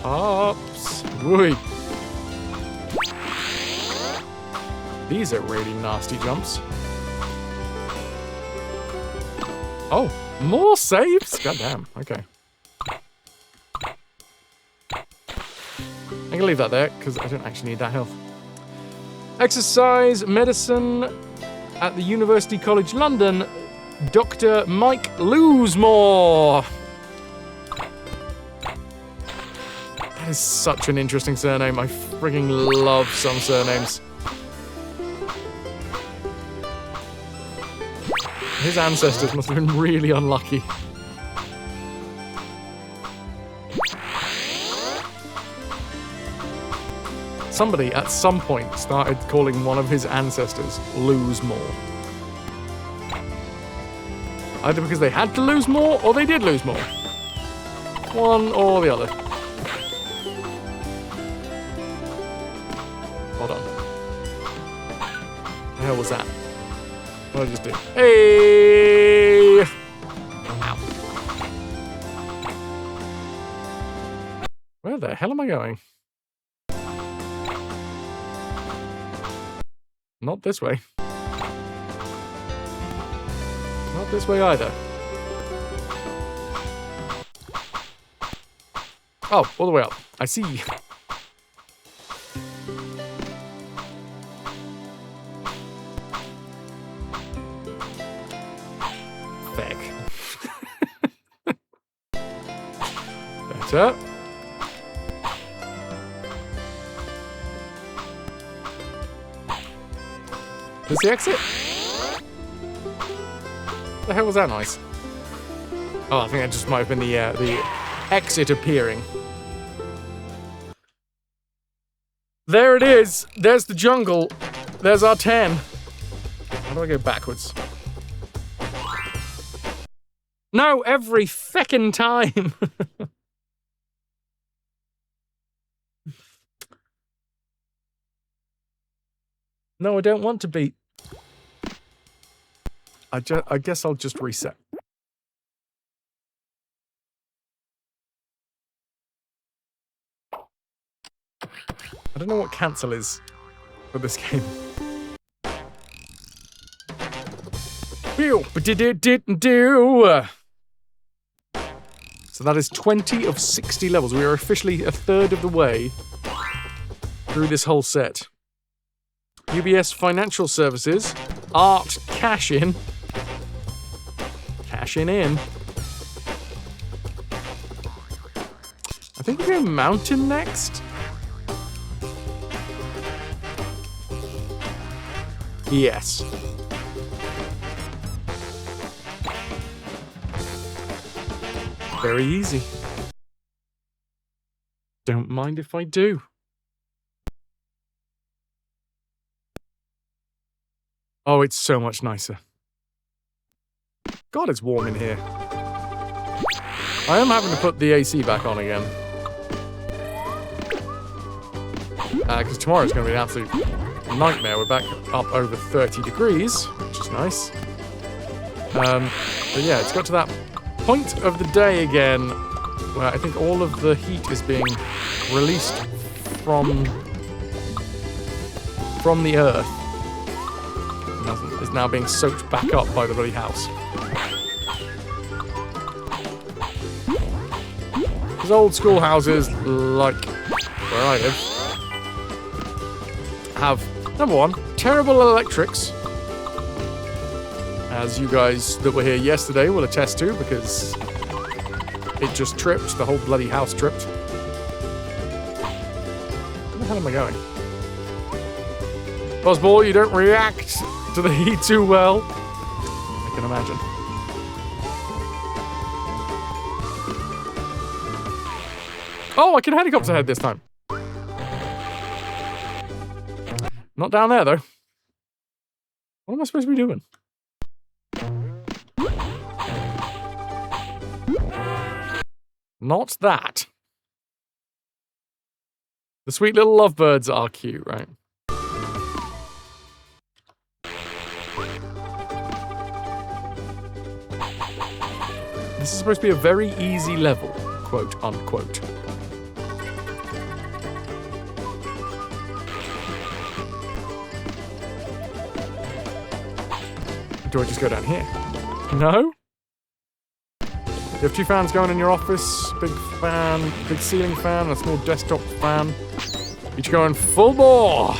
Ups. Whee. These are really nasty jumps. Oh, more saves? Goddamn, okay. I'm gonna leave that there, because I don't actually need that health. Exercise medicine at the University College London, Dr. Mike Loosemore. That is such an interesting surname. I frigging love some surnames. His ancestors must have been really unlucky. Somebody at some point started calling one of his ancestors Lose More. Either because they had to lose more or they did lose more. One or the other. Hold on. What the hell was that? What did I just do? Hey! Ow. Where the hell am I going? Not this way. Not this way either. Oh, all the way up. I see. Feck. Sir? There's the exit? The hell was that noise? Oh, I think that just might have been the exit appearing. There it is! There's the jungle. There's our 10. How do I go backwards? No, every feckin' time! No, I don't want to beat. I guess I'll just reset. I don't know what cancel is for this game. So that is 20 of 60 levels. We are officially a third of the way through this whole set. UBS Financial Services. Art cash-in. Cashing in. I think we go mountain next. Yes. Very easy. Don't mind if I do. Oh, it's so much nicer. God, it's warm in here. I am having to put the AC back on again. Because tomorrow's going to be an absolute nightmare. We're back up over 30 degrees, which is nice. But yeah, it's got to that point of the day again where I think all of the heat is being released from the earth. And is now being soaked back up by the bloody house. Because old school houses, like where I live, have, number one, terrible electrics. As you guys that were here yesterday will attest to, because it just tripped. The whole bloody house tripped. Where the hell am I going? Buzzball, you don't react to the heat too well. I can imagine. Oh, I can helicopter head this time. Not down there, though. What am I supposed to be doing? Not that. The sweet little lovebirds are cute, right? This is supposed to be a very easy level, quote unquote. Do I just go down here? No? You have two fans going in your office, big fan, big ceiling fan, and a small desktop fan. Each going full bore.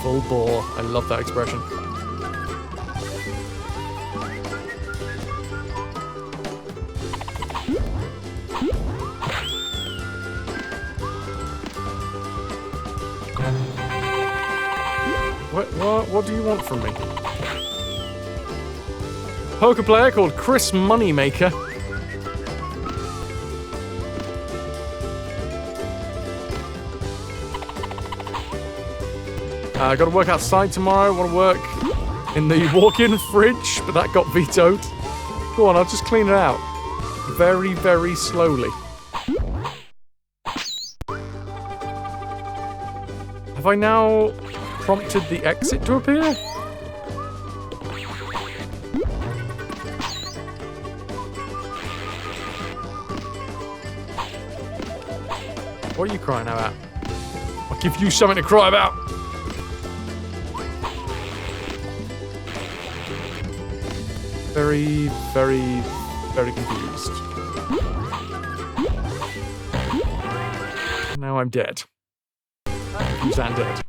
Full bore. I love that expression. What do you want from me? Poker player called Chris Moneymaker. I got to work outside tomorrow. Want to work in the walk-in fridge, but that got vetoed. Go on, I'll just clean it out. Very, very slowly. Have I now prompted the exit to appear? What are you crying about? I'll give you something to cry about. Very, very, very confused. Now I'm dead. Confused and dead.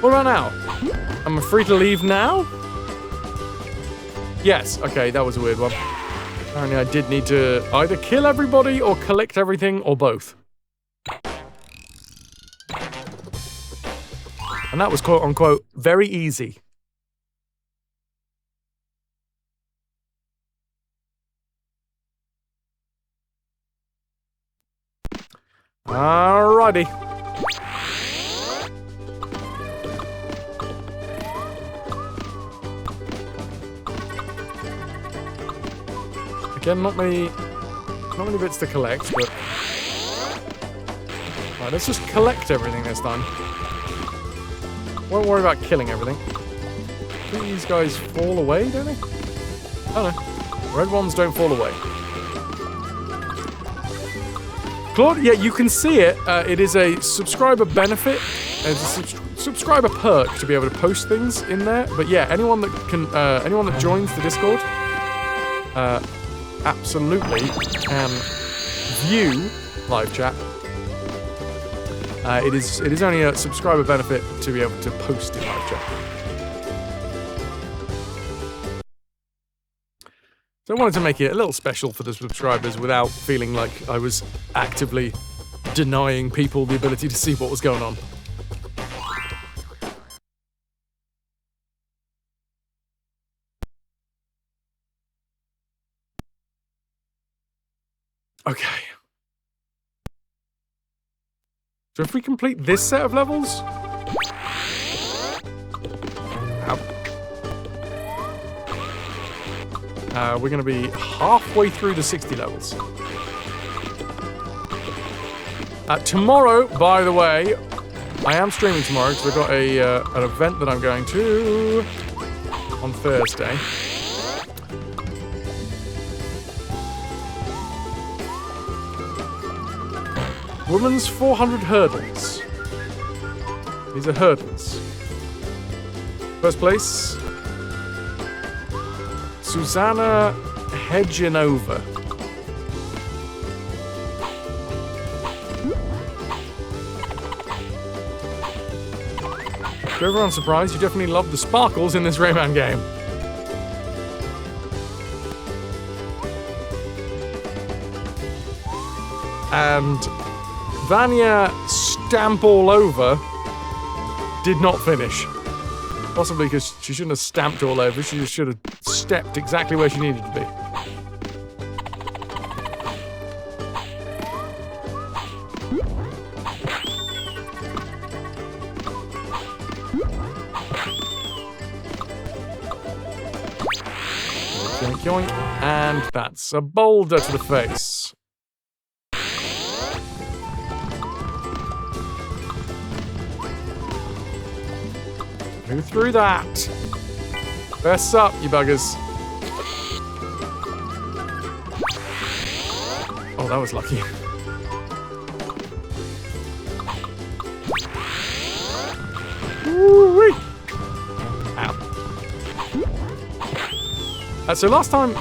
What about now? Am I free to leave now? Yes. Okay, that was a weird one. Apparently I did need to either kill everybody or collect everything or both. And that was quote unquote very easy. Alrighty. Again, not many bits to collect, but right, let's just collect everything this time. Won't worry about killing everything. I think these guys fall away, don't they? Oh no, red ones don't fall away. Claude, yeah, you can see it. It is a subscriber benefit. It's a subscriber perk to be able to post things in there. But yeah, anyone that joins the Discord, absolutely can view live chat. It is only a subscriber benefit to be able to post in live chat. So I wanted to make it a little special for the subscribers without feeling like I was actively denying people the ability to see what was going on. Okay. So if we complete this set of levels... we're going to be halfway through the 60 levels. Tomorrow, by the way, I am streaming tomorrow because I've got an event that I'm going to on Thursday. Women's 400 hurdles. These are hurdles. First place, Susanna Hedgenova. To everyone's surprise, you definitely love the sparkles in this Rayman game. And Vanya Stamp All Over did not finish. Possibly because she shouldn't have stamped all over, she just should have stepped exactly where she needed to be. Yoink, yoink. And that's a boulder to the face. Go through that. Fess up, you buggers. Oh, that was lucky. Woo-wee. Ow. So last time,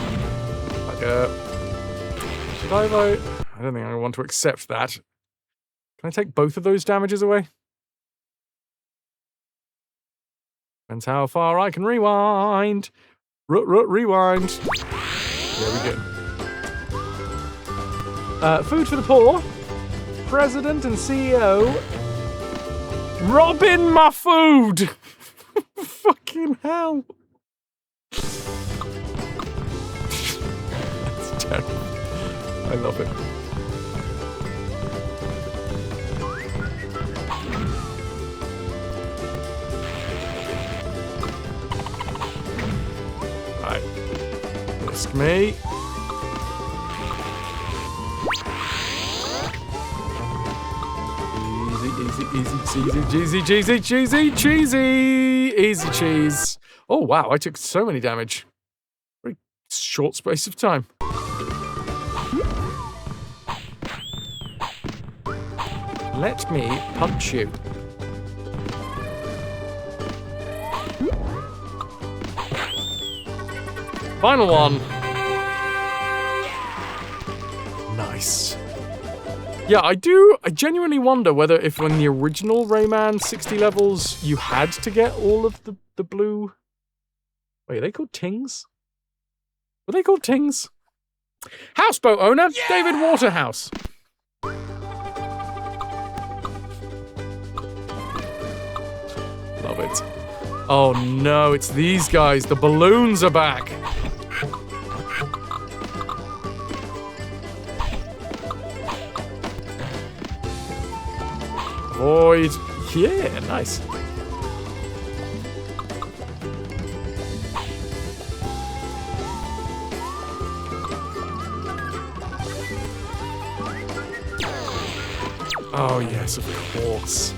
should I vote? I don't think I want to accept that. Can I take both of those damages away? Depends how far I can rewind. Rewind. There we go. Food for the poor. President and CEO. Robbing my food. Fucking hell. That's terrible. I love it. Risk me. Easy cheese. Oh wow, I took so many damage. Very short space of time. Let me punch you. Final one. Nice. Yeah, I genuinely wonder whether if in the original Rayman 60 levels, you had to get all of the blue... Wait, are they called tings? Were they called tings? Houseboat owner, yeah! David Waterhouse. Love it. Oh no, it's these guys. The balloons are back. Void. Yeah, nice. Oh yes, of course.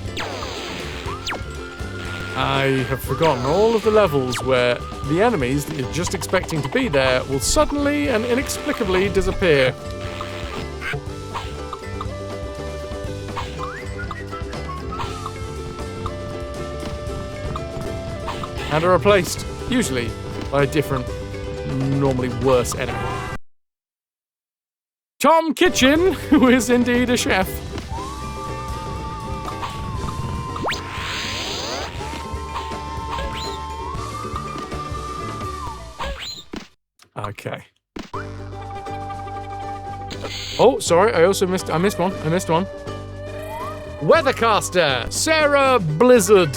I have forgotten all of the levels where the enemies that you're just expecting to be there will suddenly and inexplicably disappear. And are replaced, usually, by a different, normally worse enemy. Tom Kitchen, who is indeed a chef. Okay. Oh, sorry, I missed one. Weathercaster, Sarah Blizzard.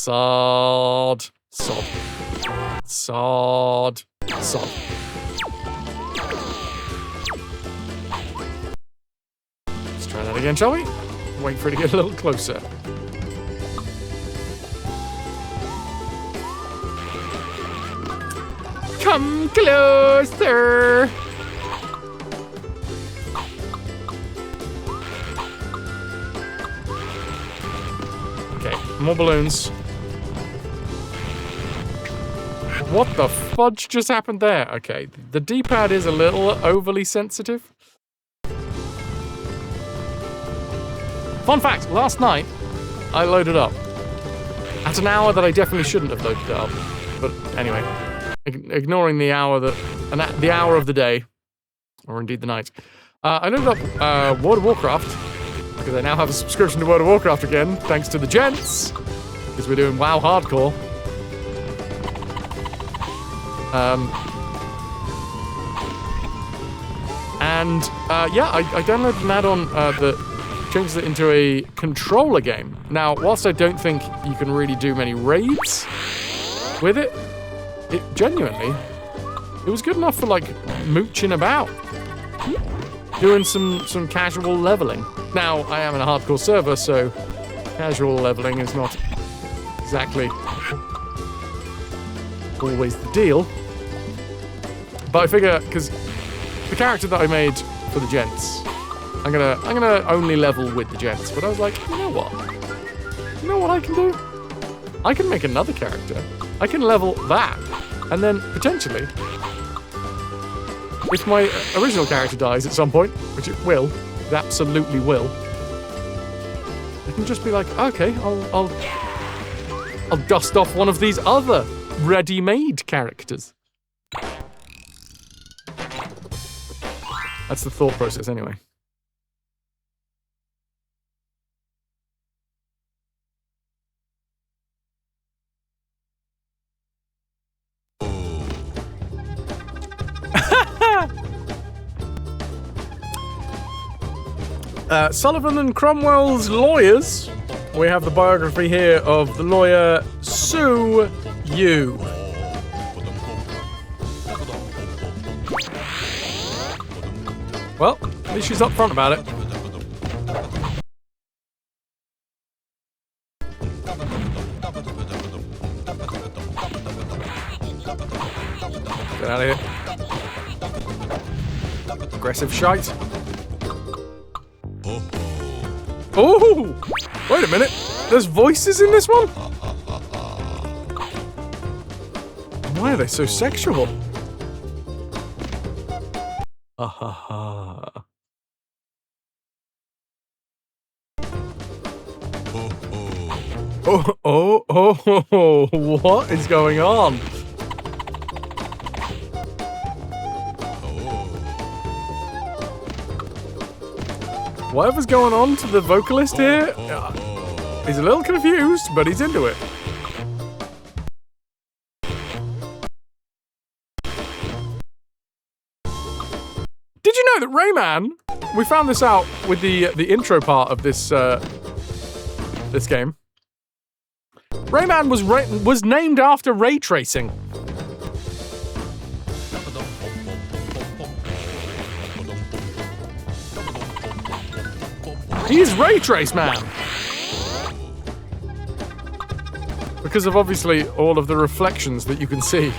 Sod. Let's try that again, shall we? Wait for it to get a little closer. Come closer. Okay, more balloons. What the fudge just happened there? Okay, the D-pad is a little overly sensitive. Fun fact, last night, I loaded up. At an hour that I definitely shouldn't have loaded it up. But anyway, ignoring the hour the hour of the day, or indeed the night, I loaded up World of Warcraft, because I now have a subscription to World of Warcraft again, thanks to the gents, because we're doing WoW Hardcore. Yeah, I downloaded an add-on that changes it into a controller game. Now, whilst I don't think you can really do many raids with it, it genuinely, it was good enough for, like, mooching about. Doing some casual leveling. Now, I am in a hardcore server, so casual leveling is not exactly always the deal. But I figure, because the character that I made for the gents, I'm gonna only level with the gents. But I was like, you know what? You know what I can do? I can make another character. I can level that, and then potentially, if my original character dies at some point, which it will, it absolutely will, I can just be like, okay, I'll dust off one of these other ready-made characters. That's the thought process, anyway. Sullivan and Cromwell's lawyers. We have the biography here of the lawyer Sue Yu. Well, at least she's up front about it. Get out of here. Aggressive shite. Oh! Wait a minute. There's voices in this one? Why are they so sexual? Ha ha ha. Oh, what is going on? Whatever's going on to the vocalist here, he's a little confused, but he's into it. Did you know that Rayman, we found this out with the intro part of this this game. Rayman was named after ray tracing. He's Ray Trace Man! Because of obviously all of the reflections that you can see.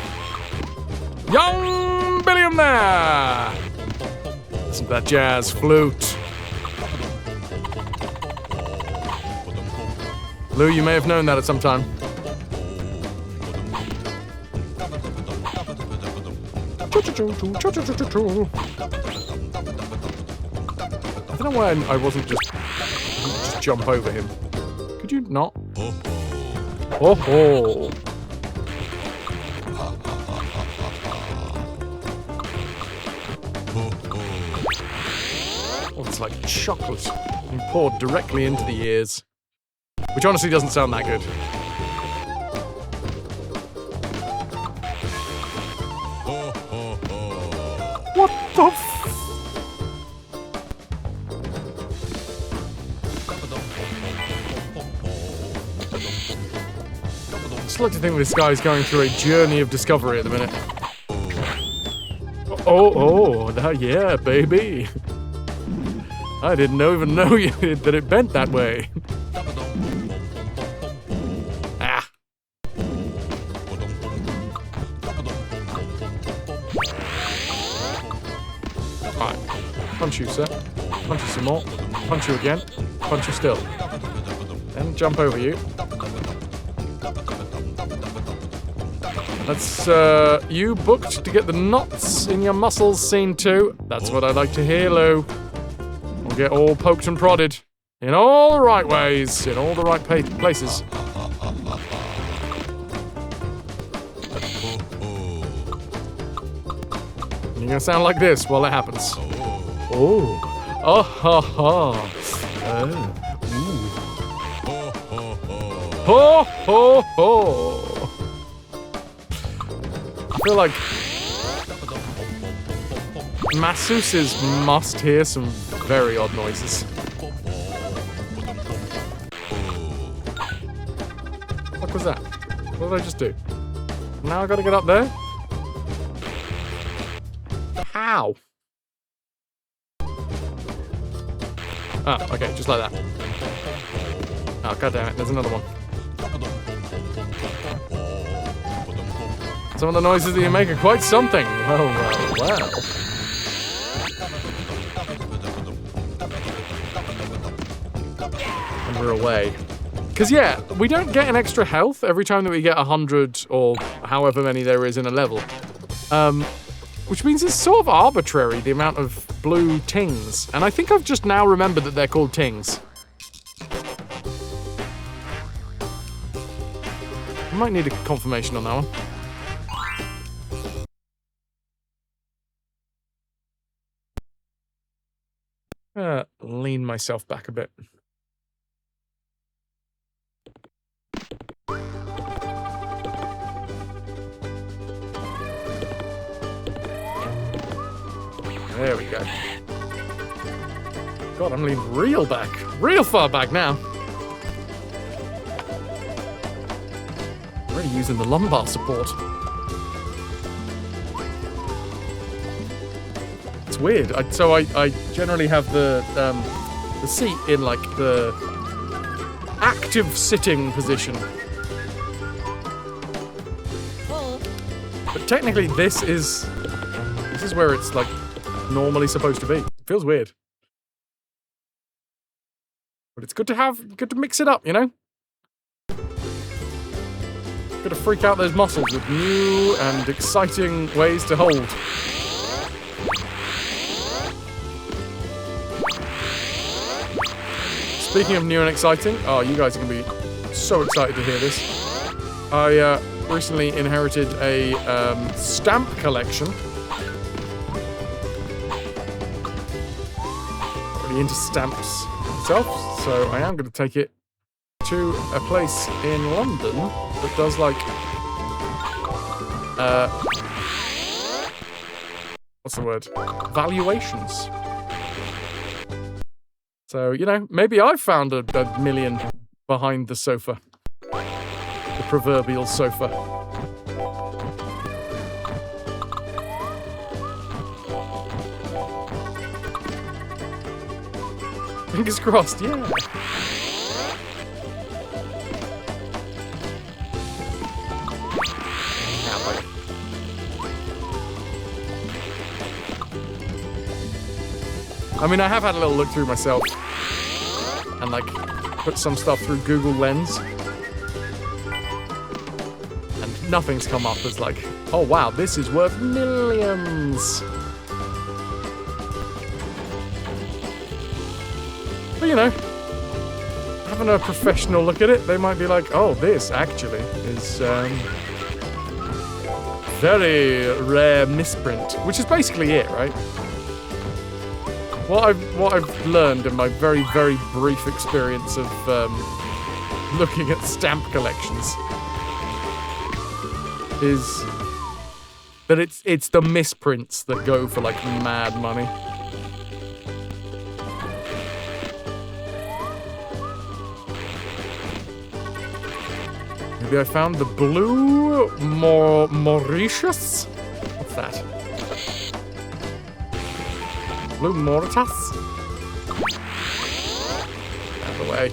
Young Billiam there! Listen to that jazz flute. Lou, you may have known that at some time. I don't know why I wasn't just jump over him. Could you not? Oh ho! Oh, it's like chocolate being poured directly into the ears. Which honestly doesn't sound that good. What the f- I just like to think this guy's going through a journey of discovery at the minute. Yeah, baby. I didn't even know that it bent that way. Ah. Alright. Punch you, sir. Punch you some more. Punch you again. Punch you still. Then jump over you. That's, you booked to get the knots in your muscles seen too. That's what I like to hear, Lou. We'll get all poked and prodded. In all the right ways. In all the right places. You're gonna sound like this while it happens. Oh. Oh, ha, ha. Ho, ho, ho. I feel like masseuses must hear some very odd noises. What was that? What did I just do? Now I gotta get up there? How? Ah, okay, just like that. Oh, goddammit, there's another one. Some of the noises that you make are quite something. Well. And we're away. Because, yeah, we don't get an extra health every time that we get 100 or however many there is in a level. Which means it's sort of arbitrary, the amount of blue tings. And I think I've just now remembered that they're called tings. I might need a confirmation on that one. Lean myself back a bit. There we go. God, I'm leaning real back. Real far back now. Really using the lumbar support. It's weird. So I generally have the seat in like the active sitting position. But technically this is where it's like normally supposed to be. It feels weird. But it's good to mix it up, you know? Good to freak out those muscles with new and exciting ways to hold. Speaking of new and exciting, oh, you guys are going to be so excited to hear this. I recently inherited a stamp collection. Already into stamps myself, so I am going to take it to a place in London that does like what's the word? Valuations. So, you know, maybe I've found a million behind the sofa. The proverbial sofa. Fingers crossed, yeah. I mean, I have had a little look through myself and, like, put some stuff through Google Lens. And nothing's come up as, like, oh, wow, this is worth millions. But, you know, having a professional look at it, they might be like, oh, this actually is very rare misprint, which is basically it, right? What I've learned in my very, very brief experience of looking at stamp collections is that it's the misprints that go for like mad money. Maybe I found the blue Mauritius? What's that? Blue Mauritius? Out of the way.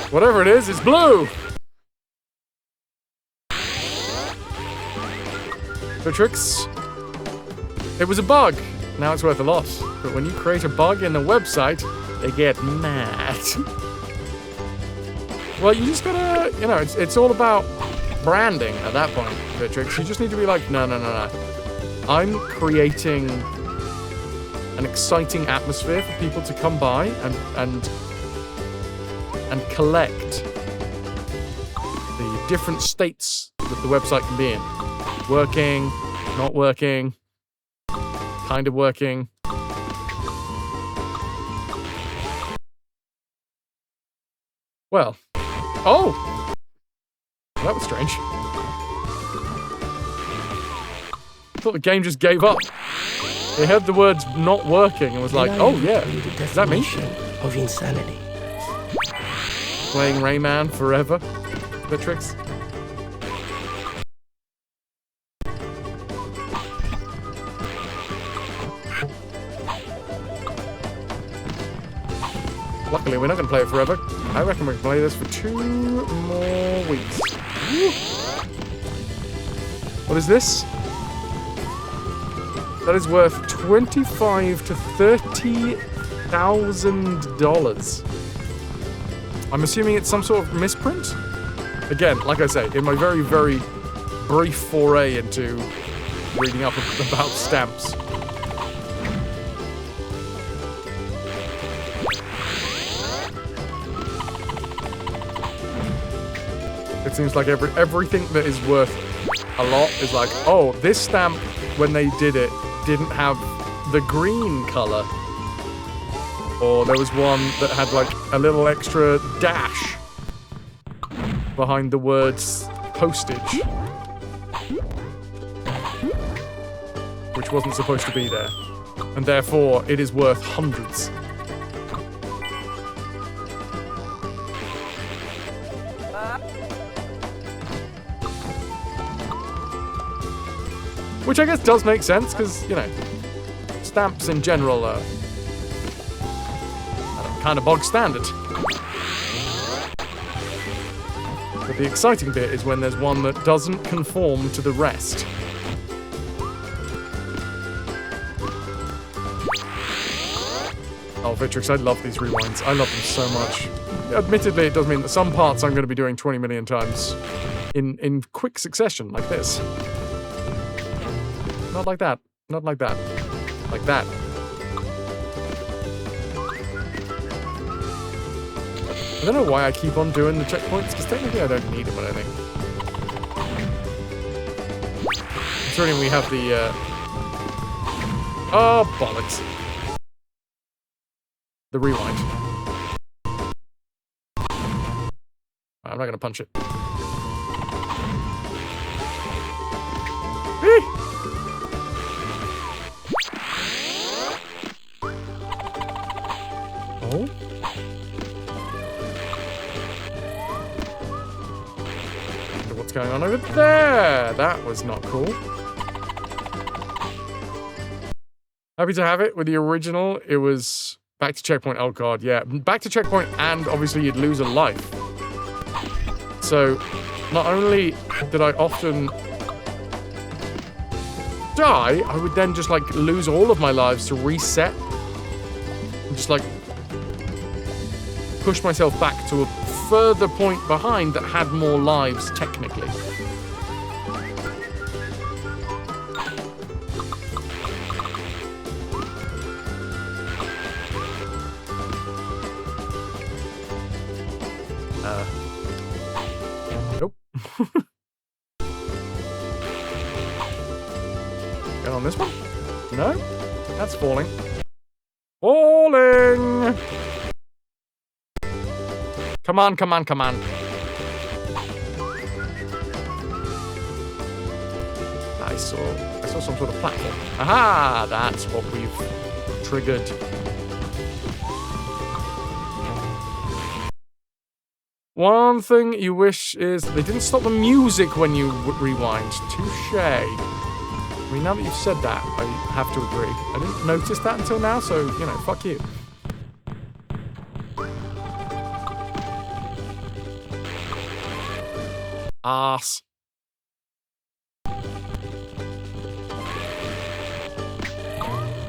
Whatever it is, it's blue! Beatrix. It was a bug. Now it's worth a lot. But when you create a bug in a website, they get mad. Well, you just gotta, you know, it's all about branding at that point, Beatrix. You just need to be like, no. I'm creating an exciting atmosphere for people to come by and collect the different states that the website can be in. Working, not working, kind of working. Well, oh! That was strange. I thought the game just gave up. It heard the words not working and was like, oh yeah, is that me? Of insanity. Playing Rayman forever, Beatrix. Luckily, we're not going to play it forever. I reckon we can play this for 2 more weeks. Woo. What is this? That is worth $25,000 to $30,000. I'm assuming it's some sort of misprint? Again, like I say, in my very, very brief foray into reading up about stamps. It seems like everything that is worth a lot is like, oh, this stamp, when they did it, didn't have the green color. Or there was one that had like a little extra dash behind the words postage, which wasn't supposed to be there. And therefore, it is worth hundreds. Which I guess does make sense, because, you know, stamps in general are kind of bog standard. But the exciting bit is when there's one that doesn't conform to the rest. Oh, Vitrix, I love these rewinds. I love them so much. Admittedly, it does mean that some parts I'm going to be doing 20 million times in quick succession, like this. Not like that. Not like that. Like that. I don't know why I keep on doing the checkpoints, because technically I don't need them, I don't think. Considering we have the, oh, bollocks. The rewind. I'm not gonna punch it. Oh? What's going on over there? That was not cool. Happy to have it with the original. It was back to checkpoint. Oh god, yeah. Back to checkpoint, and obviously you'd lose a life. So, not only did I often die, I would then just, like, lose all of my lives to reset. And just, like, push myself back to a further point behind that had more lives, technically. Nope. Get on this one? No? That's falling. Falling! Come on, come on, come on. I saw some sort of platform. Aha! That's what we've triggered. One thing you wish is they didn't stop the music when you rewind. Touche. I mean, now that you've said that, I have to agree. I didn't notice that until now, so, you know, fuck you. Arse.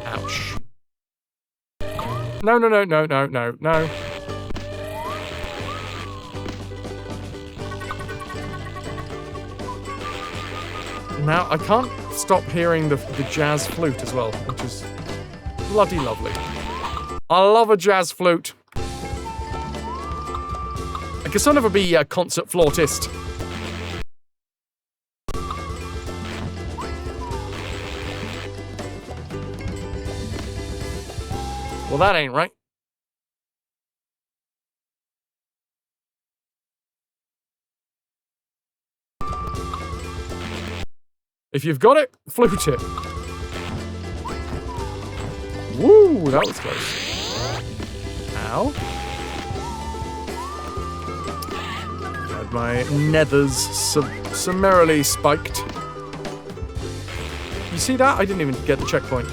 Ouch. No, no, no, no, no, no, no. Now, I can't stop hearing the jazz flute as well, which is bloody lovely. I love a jazz flute. I guess I'll never be a concert flautist. Well, that ain't right. If you've got it, flute it. Woo, that was close. Ow. Had my nethers summarily spiked. You see that? I didn't even get the checkpoint.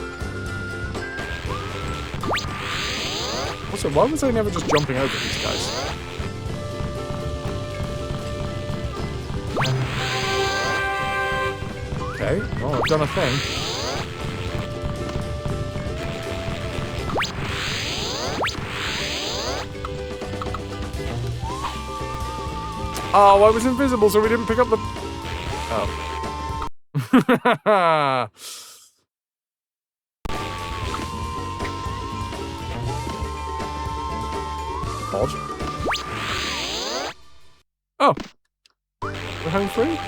Also, why was I never just jumping over these guys? Okay, well, I've done a thing. Oh, I was invisible, so we didn't pick up the... Oh. Odd. Oh. We're home free?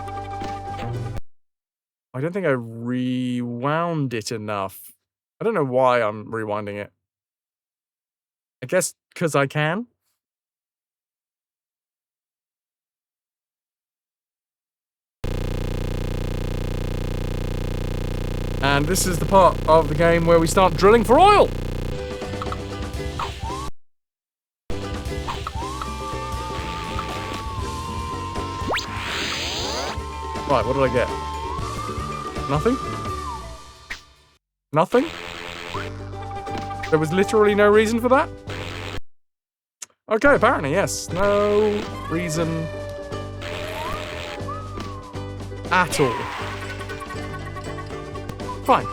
I don't think I rewound it enough. I don't know why I'm rewinding it. I guess because I can. And this is the part of the game where we start drilling for oil. Right, what did I get? Nothing? Nothing? There was literally no reason for that? Okay, apparently, yes. No reason at all. Fine.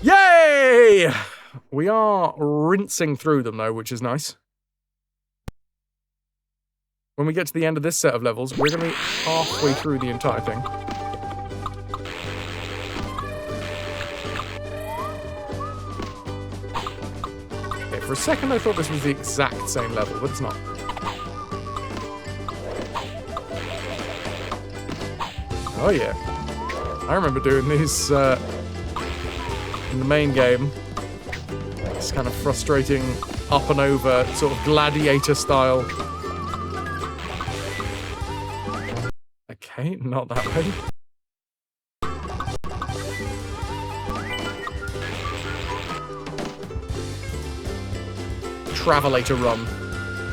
Yay! We are rinsing through them, though, which is nice. When we get to the end of this set of levels, we're going to be halfway through the entire thing. For a second I thought this was the exact same level, but it's not. Oh yeah. I remember doing these in the main game. It's kind of frustrating up and over, sort of gladiator style. Okay, not that way. Travelator run.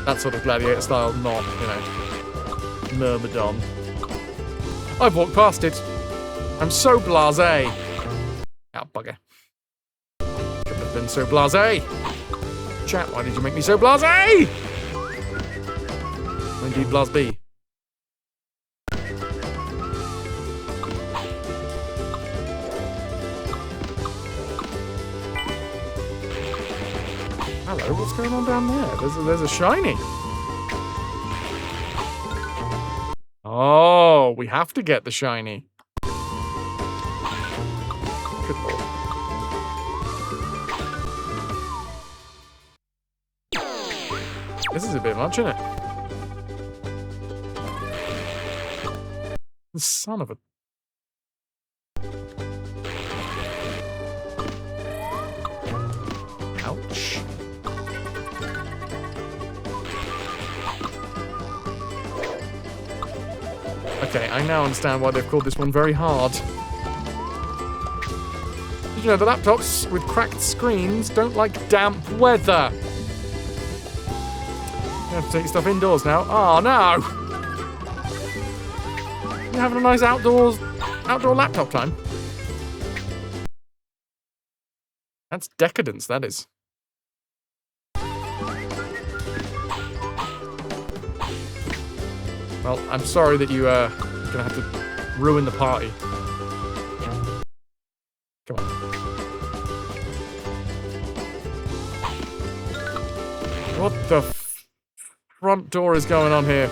That sort of gladiator style, not, you know, Myrmidon. I've walked past it. I'm so blasé. Oh, bugger. Shouldn't have been so blasé. Chat, why did you make me so blasé? Indeed, blas B. Hello, what's going on down there? There's a shiny. Oh, we have to get the shiny. Good lord. This is a bit much, isn't it? The son of a... Ouch. Okay, I now understand why they've called this one very hard. Did you know the laptops with cracked screens don't like damp weather? You have to take stuff indoors now. Oh no! You're having a nice outdoor laptop time. That's decadence, that is. Well, I'm sorry that you're gonna have to ruin the party. Come on. What the front door is going on here?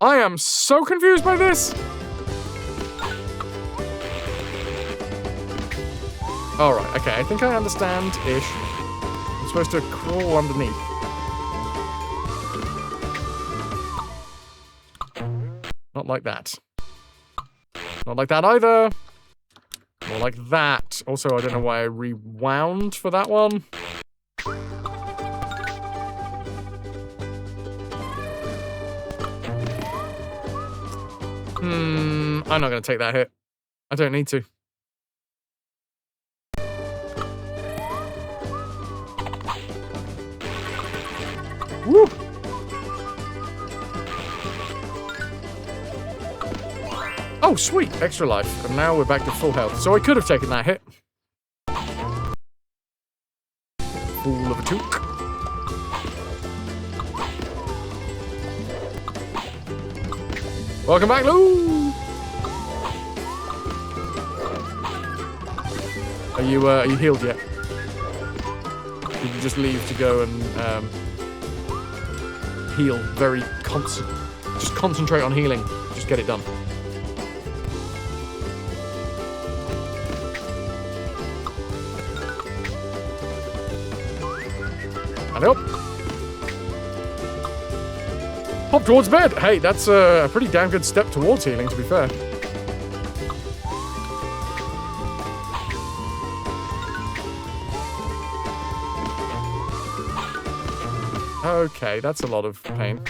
I am so confused by this! Alright, okay, I think I understand-ish. I'm supposed to crawl underneath. Not like that. Not like that either. More like that. Also, I don't know why I rewound for that one. I'm not going to take that hit. I don't need to. Woo! Oh, sweet! Extra life. And now we're back to full health. So I could have taken that hit. Fool of a took. Welcome back, Lou! Are you healed yet? Did you just leave to go and heal very just concentrate on healing. Just get it done. And up. Hop towards bed. Hey, that's a pretty damn good step towards healing, to be fair. Okay, that's a lot of pain.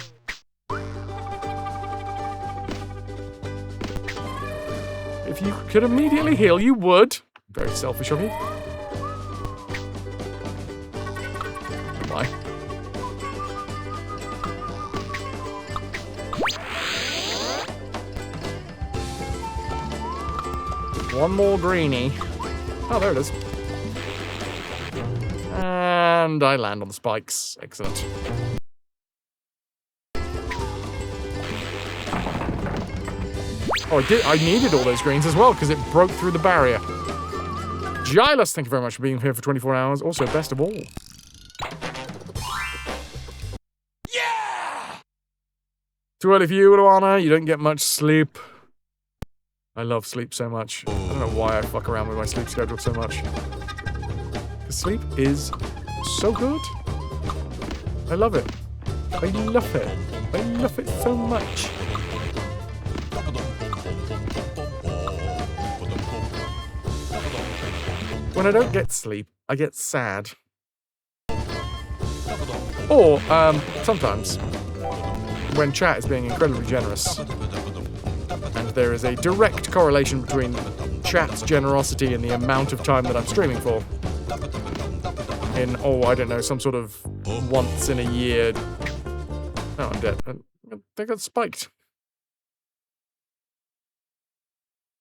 If you could immediately heal, you would. Very selfish of you. Why? One more greenie. Oh, there it is. And I land on the spikes. Excellent. Oh, I needed all those greens as well, because it broke through the barrier. Gilus, thank you very much for being here for 24 hours. Also, best of all. Too early for you, Luana. You don't get much sleep. I love sleep so much. I don't know why I fuck around with my sleep schedule so much. Because sleep is so good. I love it. I love it. I love it so much. When I don't get sleep, I get sad. Or, sometimes, when chat is being incredibly generous, and there is a direct correlation between chat's generosity and the amount of time that I'm streaming for. In, I don't know, some sort of once in a year... Oh, I'm dead. They got spiked.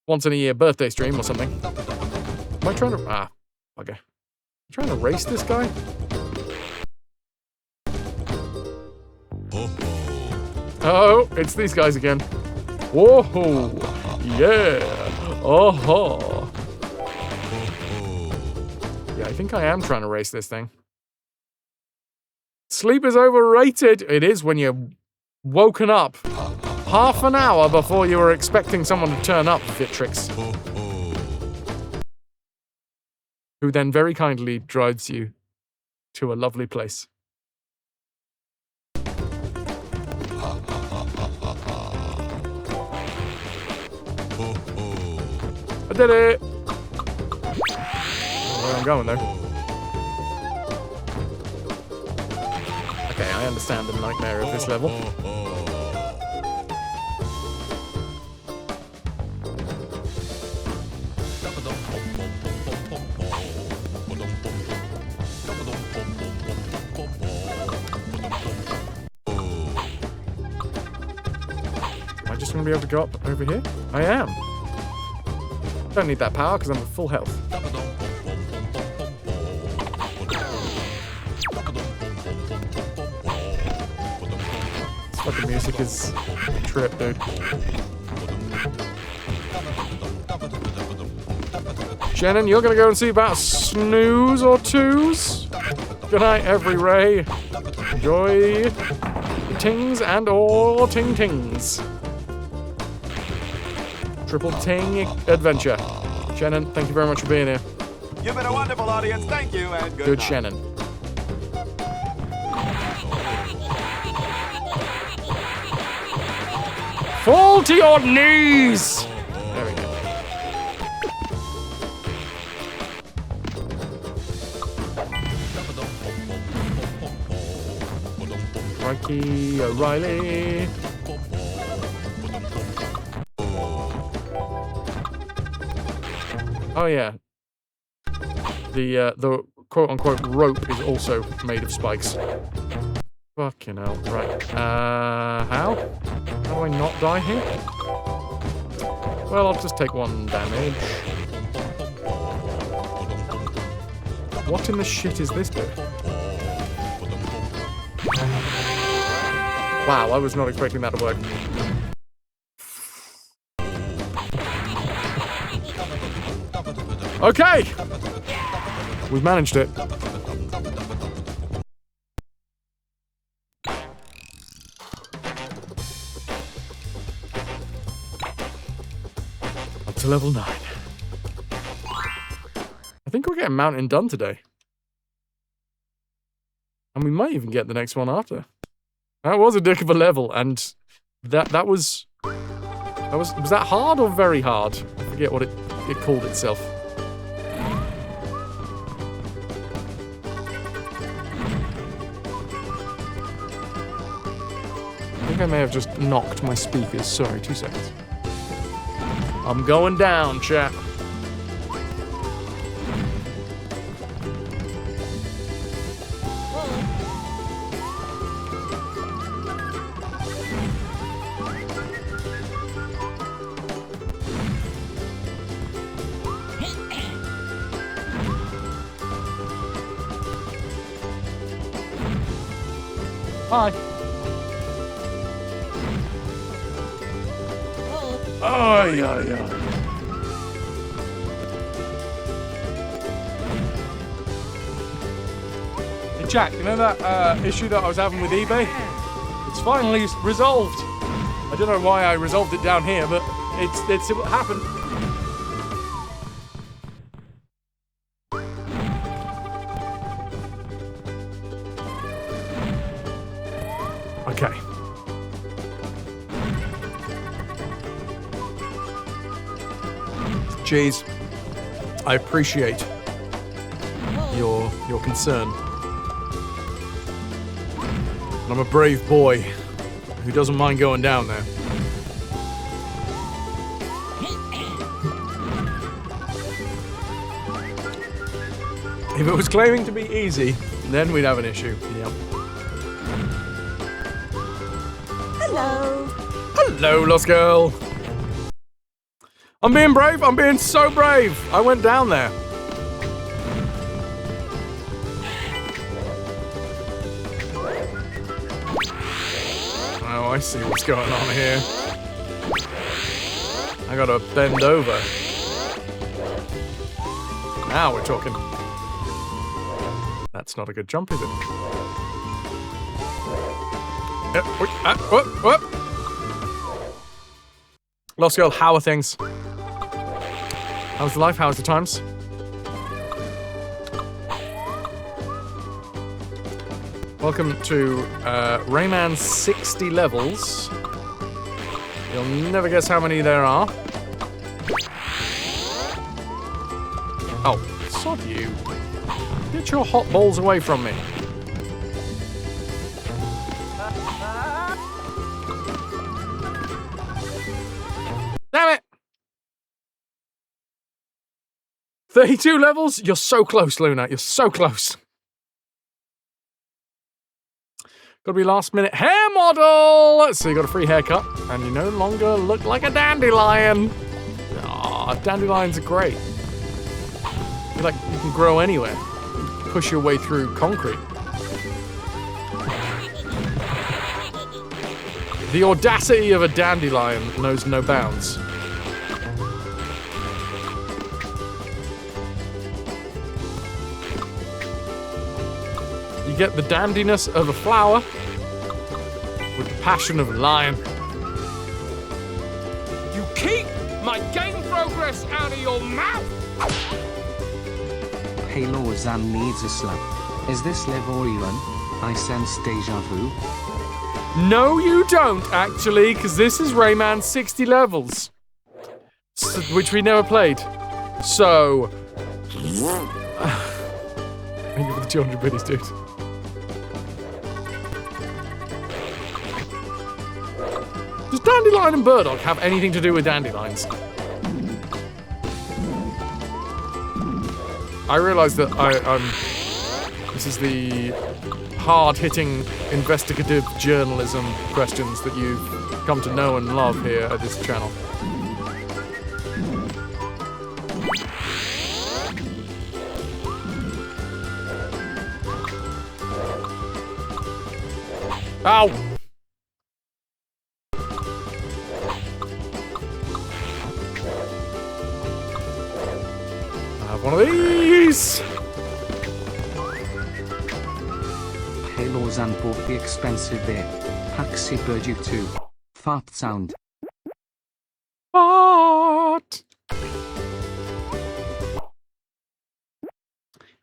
Once in a year birthday stream or something. Am I trying to... Ah, okay. Am I trying to race this guy? Oh, it's these guys again. Whoa, yeah, oh-ho. Yeah, I think I am trying to race this thing. Sleep is overrated. It is when you're woken up half an hour before you were expecting someone to turn up, Vitrix. Who then very kindly drives you to a lovely place. I did it! Where I'm going, though. Okay, I understand the nightmare of this level. Am I just going to be able to go up over here? I am. Don't need that power because I'm at full health. This fucking music is a trip, dude. Shannon, you're gonna go and see about snooze or twos? Good night, every ray. Enjoy tings and or ting-tings. Triple ting adventure. Shannon, thank you very much for being here. You've been a wonderful audience. Thank you and Good night. Shannon. Fall to your knees! There we go. Crikey, O'Reilly. Oh yeah. The quote-unquote rope is also made of spikes. Fucking hell. Right. How? How do I not die here? Well, I'll just take 1 damage. What in the shit is this bit? Wow, I was not expecting that to work. Okay! We've managed it. Up to level 9. I think we're getting Mountain done today. And we might even get the next one after. That was a dick of a level, and that was that hard or very hard? I forget what it called itself. I think I may have just knocked my speakers. Sorry, 2 seconds. I'm going down, chat. Hi. Oh, yeah. Hey, Jack, you know that issue that I was having with eBay? It's finally resolved. I don't know why I resolved it down here, but it's what happened. Okay. Jeez. I appreciate your concern. I'm a brave boy who doesn't mind going down there. If it was claiming to be easy, then we'd have an issue. Yep. Hello. Hello, Lost Girl. I'm being brave. I'm being so brave. I went down there. Oh, I see what's going on here. I gotta bend over. Now we're talking. That's not a good jump, is it? Whoop. Lost Girl, how are things? How's the life? How's the times? Welcome to Rayman 60 levels. You'll never guess how many there are. Oh, sod you. Get your hot balls away from me. Damn it! 32 levels? You're so close, Luna. You're so close. Gotta be last minute hair model! So you got a free haircut, and you no longer look like a dandelion. Aw, dandelions are great. You can grow anywhere. Push your way through concrete. The audacity of a dandelion knows no bounds. You get the dandiness of a flower with the passion of a lion. You keep my game progress out of your mouth! Halo Zan needs a slap. Is this Levorian? I sense deja vu. No, you don't, actually, because this is Rayman 60 levels. Which we never played. So... Thank you for the 200 biddies, dude. Does Dandelion and Burdock have anything to do with dandelions? I realise that this is the hard-hitting investigative journalism questions that you've come to know and love here at this channel. Ow! I have one of these! Halos and bought the expensive bit. Paxi Burju 2. Fart sound. What?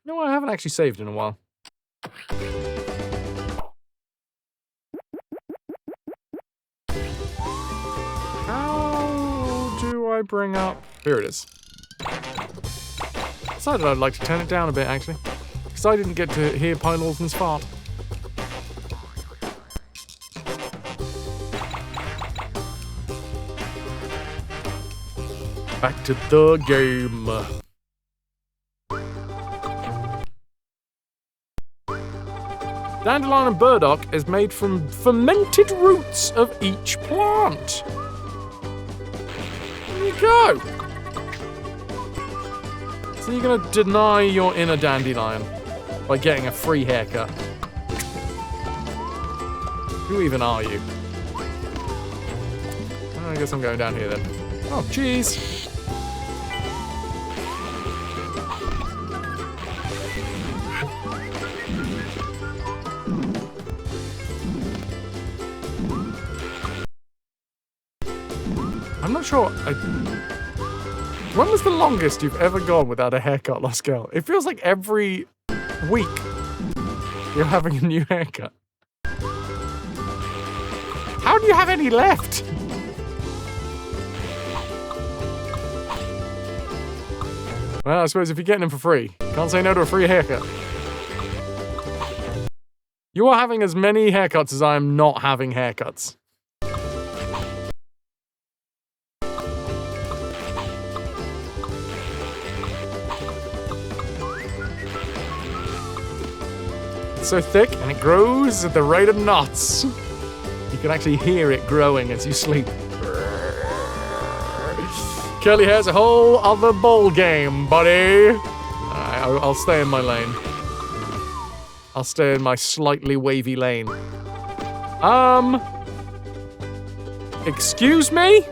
No, I haven't actually saved in a while. How do I bring up... Here it is. Decided I'd like to turn it down a bit, actually. Because I didn't get to hear Pylorthan's fart. Back to the game. Dandelion and burdock is made from fermented roots of each plant. There you go. So you're gonna deny your inner dandelion by getting a free haircut. Who even are you? I guess I'm going down here then. Oh, jeez. not sure. When was the longest you've ever gone without a haircut, Lost Girl? It feels like every week you're having a new haircut. How do you have any left? Well, I suppose if you're getting them for free, can't say no to a free haircut. You are having as many haircuts as I am not having haircuts. It's so thick and it grows at the rate of knots. You can actually hear it growing as you sleep. Curly hair's a whole other ball game, buddy. I'll stay in my lane. I'll stay in my slightly wavy lane. Excuse me?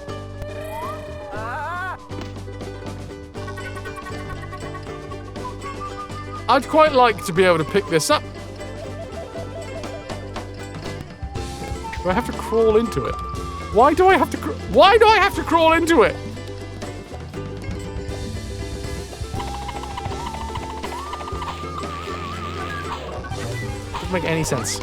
I'd quite like to be able to pick this up. Do I have to crawl into it? Why do I have to crawl into it? Make any sense.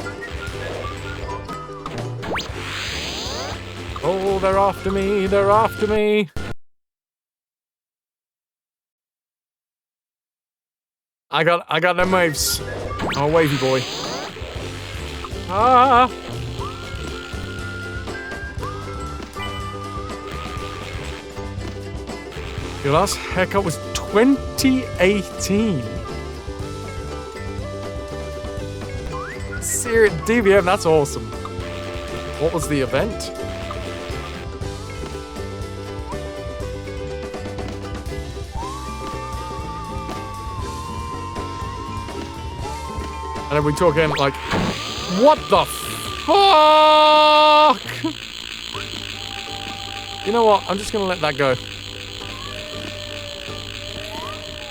Oh, they're after me, they're after me. I got them waves. I'm a wavy boy. Ah! Your last haircut was 2018. DVM, that's awesome. What was the event? And are we talking like, what the fuck? You know what? I'm just gonna let that go.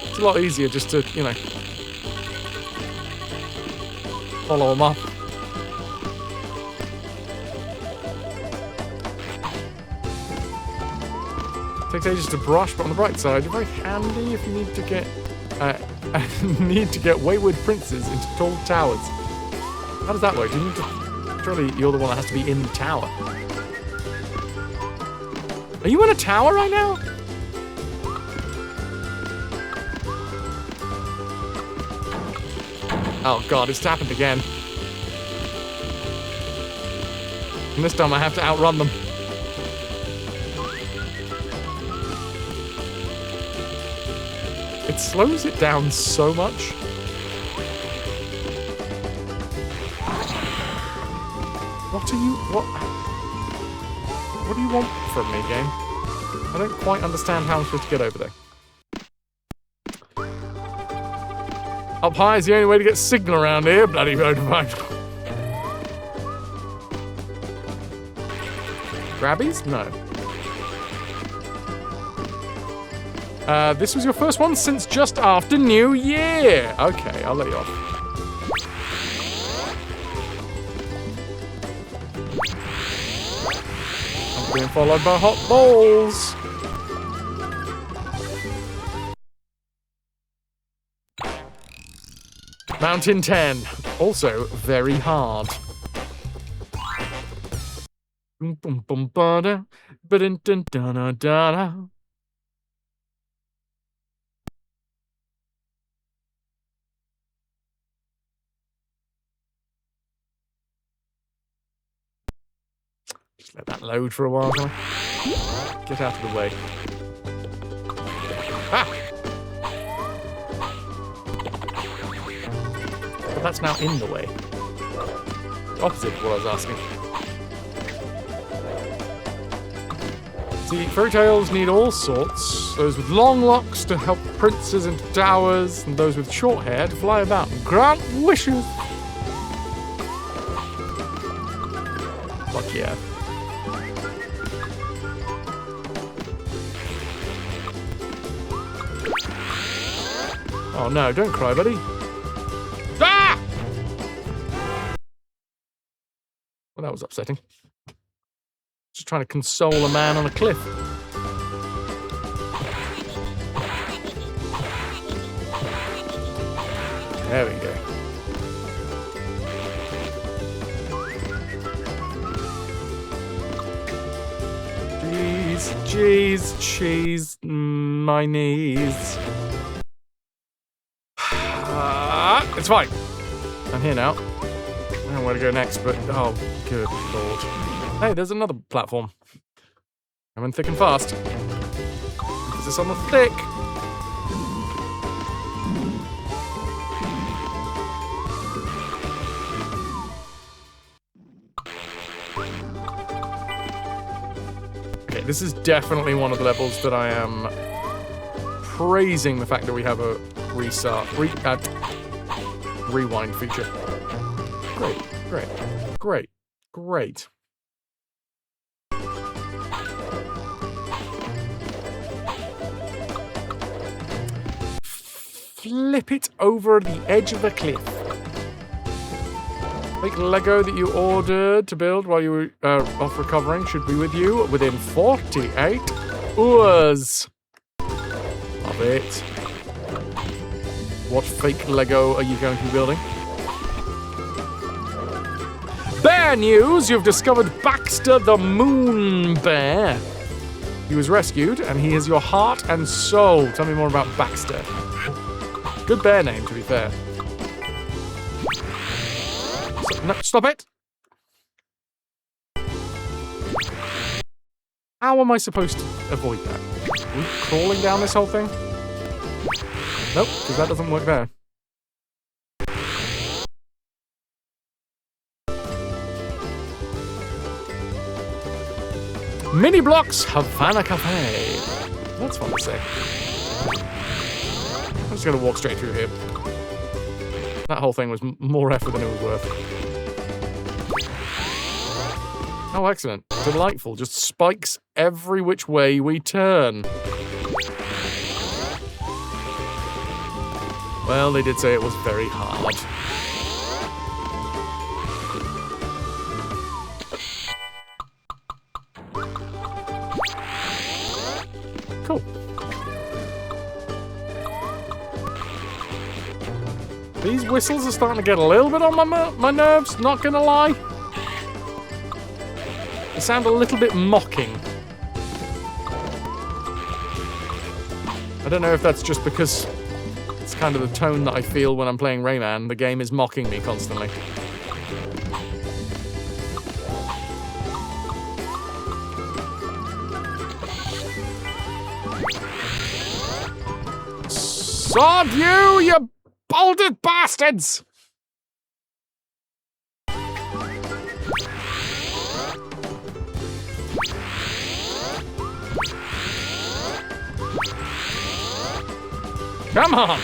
It's a lot easier just to, you know, follow them up. Takes ages to brush, but on the bright side, you're very handy if you need to get wayward princes into tall towers. How does that work? Do you need to? Surely you're the one that has to be in the tower. Are you in a tower right now? Oh god, it's happened again. And this time I have to outrun them. It slows it down so much. What do you want from me, game? I don't quite understand how I'm supposed to get over there. Up high is the only way to get signal around here, bloody motorbike. Grabbies? No. This was your first one since just after New Year. Okay, I'll let you off. I'm being followed by hot balls. Mountain 10. Also very hard. Boom boom boom ba-da, ba-dun-dun-dun-dun-dun-dun. Just let that load for a while, shall I? Get out of the way. Ah! But that's now in the way. Opposite of what I was asking. See, fairy tales need all sorts. Those with long locks to help princes into towers, and those with short hair to fly about and grant wishes. Fuck yeah. Oh no, don't cry, buddy. Ah! Well, that was upsetting. Just trying to console a man on a cliff. There we go. Cheese, my knees. It's fine. I'm here now. I don't know where to go next, but oh, good lord. Hey, there's another platform. Coming thick and fast. Emphasis on the thick. Okay, this is definitely one of the levels that I am praising the fact that we have a rewind feature. Great. Flip it over the edge of the cliff. Fake Lego that you ordered to build while you were off recovering should be with you within 48 hours of it. What fake Lego are you going to be building? Bear news! You've discovered Baxter the Moon Bear. He was rescued, and he is your heart and soul. Tell me more about Baxter. Good bear name, to be fair. No, stop it! How am I supposed to avoid that? Are we crawling down this whole thing? Nope, because that doesn't work there. Mini Blocks Havana Cafe. That's fun to say. I'm just going to walk straight through here. That whole thing was more effort than it was worth. Oh, excellent. Delightful. Just spikes every which way we turn. Well, they did say it was very hard. Cool. These whistles are starting to get a little bit on my nerves, not gonna lie. They sound a little bit mocking. I don't know if that's just because it's kind of the tone that I feel when I'm playing Rayman. The game is mocking me constantly. Sod you, you bolded bastards! Come on!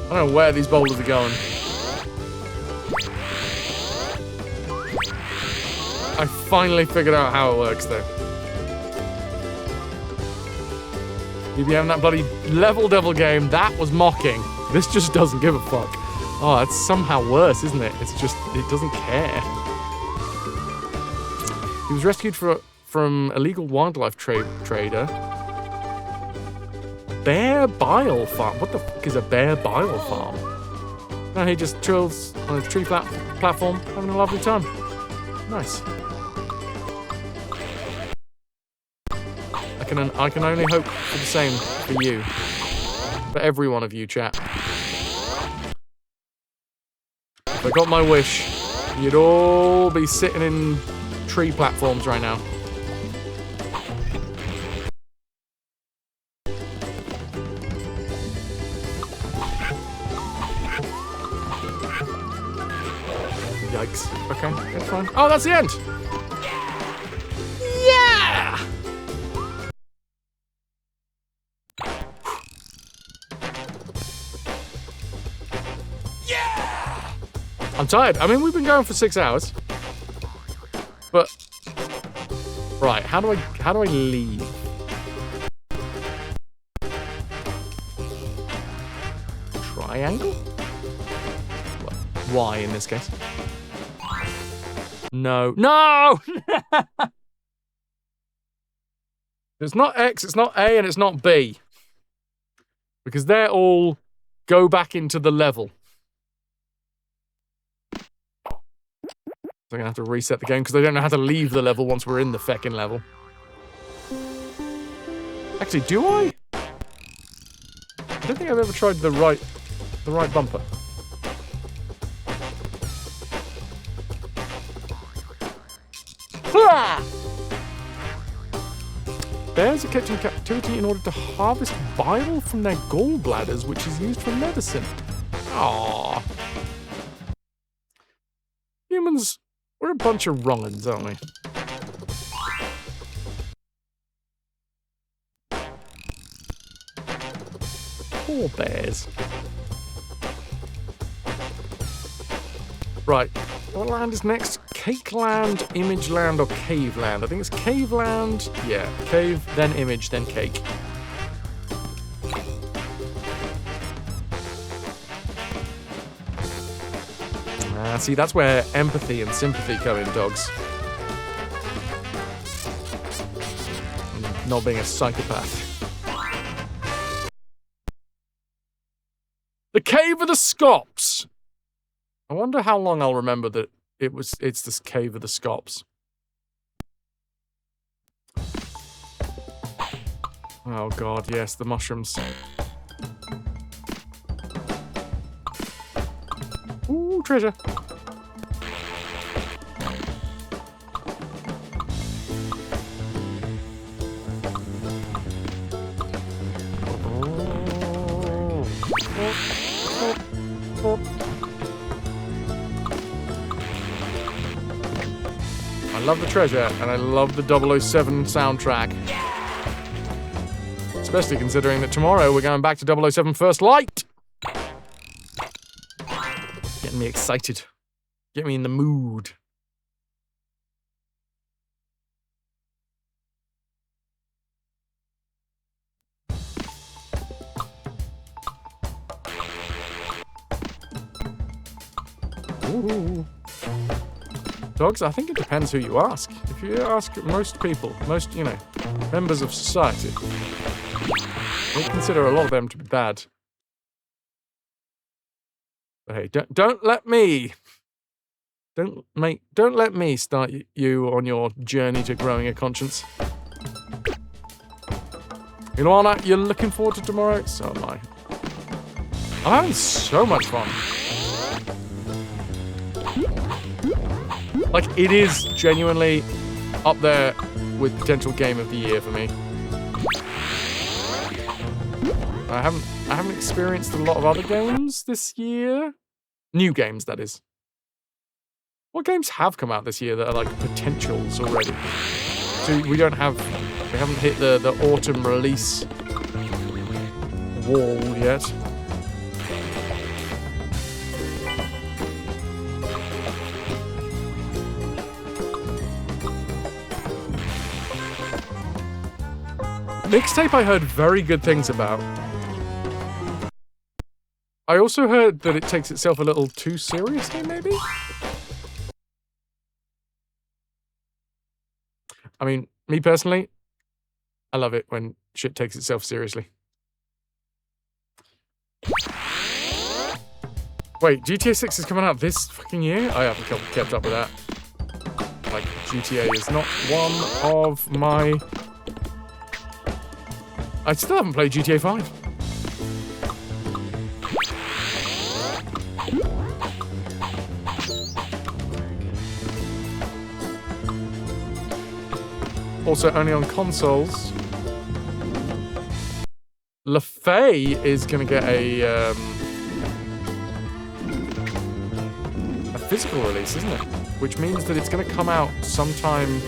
I don't know where these boulders are going. I finally figured out how it works, though. You'd be having that bloody level devil game, that was mocking. This just doesn't give a fuck. Oh, it's somehow worse, isn't it? It's just, it doesn't care. He was rescued from illegal wildlife trader. Bear Bile Farm. What the fuck is a Bear Bile Farm? No, he just chills on a tree platform, having a lovely time. Nice. I can only hope for the same for you. For every one of you, chat. If I got my wish, you'd all be sitting in tree platforms right now. Yikes. Okay, that's fine. Oh, that's the end! Yeah! Yeah! I'm tired. I mean, we've been going for 6 hours. But... Right, how do I leave? Triangle? Y in this case. No. No! It's not X, it's not A, and it's not B. Because they're all go back into the level. So I'm going to have to reset the game because I don't know how to leave the level once we're in the feckin' level. Actually, do I? I don't think I've ever tried the right bumper. Bears are kept in captivity in order to harvest bile from their gallbladders, which is used for medicine. Aww. Humans, we're a bunch of wrong'uns, aren't we? Poor bears. Right, what land is next? Cake Land, Image Land, or Cave Land? I think it's Cave Land. Yeah, Cave, then Image, then Cake. See, that's where empathy and sympathy come in, dogs. And not being a psychopath. The Cave of the Scops! I wonder how long I'll remember that it's this Cave of the Scops. Oh god, yes, the mushrooms. Ooh, treasure. I love the treasure, and I love the 007 soundtrack. Especially considering that tomorrow we're going back to 007 First Light. Getting me excited. Get me in the mood. Ooh. Dogs, I think it depends who you ask. If you ask most people, members of society, they consider a lot of them to be bad. But hey, don't let me start you on your journey to growing a conscience. Ilana, you're looking forward to tomorrow? So am I. I'm having so much fun. Like, it is genuinely up there with potential game of the year for me. I haven't experienced a lot of other games this year. New games, that is. What games have come out this year that are like potentials already? So we haven't hit the autumn release wall yet. Mixtape I heard very good things about. I also heard that it takes itself a little too seriously, maybe? I mean, me personally, I love it when shit takes itself seriously. Wait, GTA 6 is coming out this fucking year? I haven't kept up with that. Like, GTA is not one of my... I still haven't played GTA 5. Also only on consoles. LaFay is going to get a physical release, isn't it? Which means that it's going to come out sometime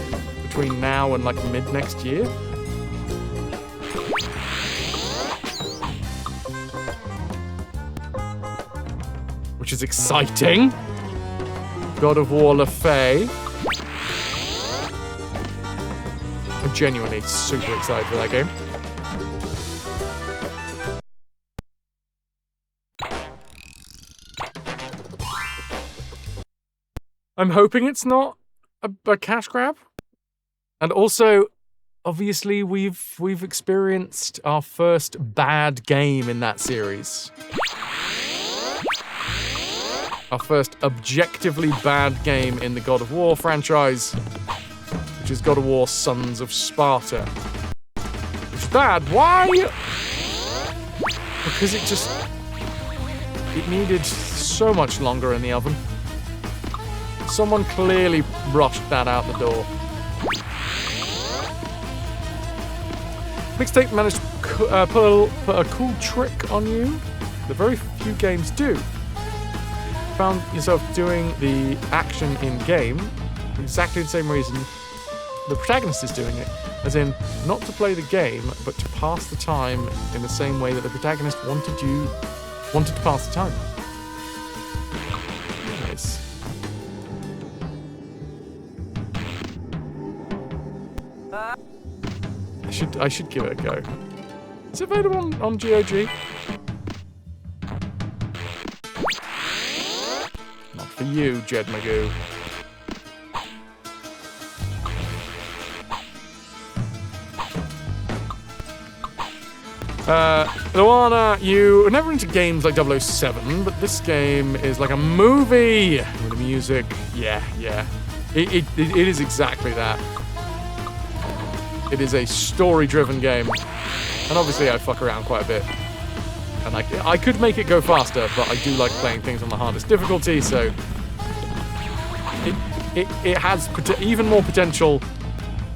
between now and like mid next year. Which is exciting. God of War LaFay. I'm genuinely super excited for that game. I'm hoping it's not a cash grab. And also, obviously we've experienced our first bad game in that series. Our first objectively bad game in the God of War franchise, which is God of War Sons of Sparta. Which is bad. Why? Because it needed so much longer in the oven. Someone clearly rushed that out the door. Mixtape managed to put a cool trick on you that very few games do. Found yourself doing the action in-game for exactly the same reason the protagonist is doing it. As in, not to play the game, but to pass the time in the same way that the protagonist wanted to pass the time. Nice. I should give it a go. Is it available on GOG? Not for you, Jed Magoo. Luana, you are never into games like 007, but this game is like a movie with the music. Yeah. It is exactly that. It is a story-driven game, and obviously I fuck around quite a bit. And I could make it go faster, but I do like playing things on the hardest difficulty, so it has even more potential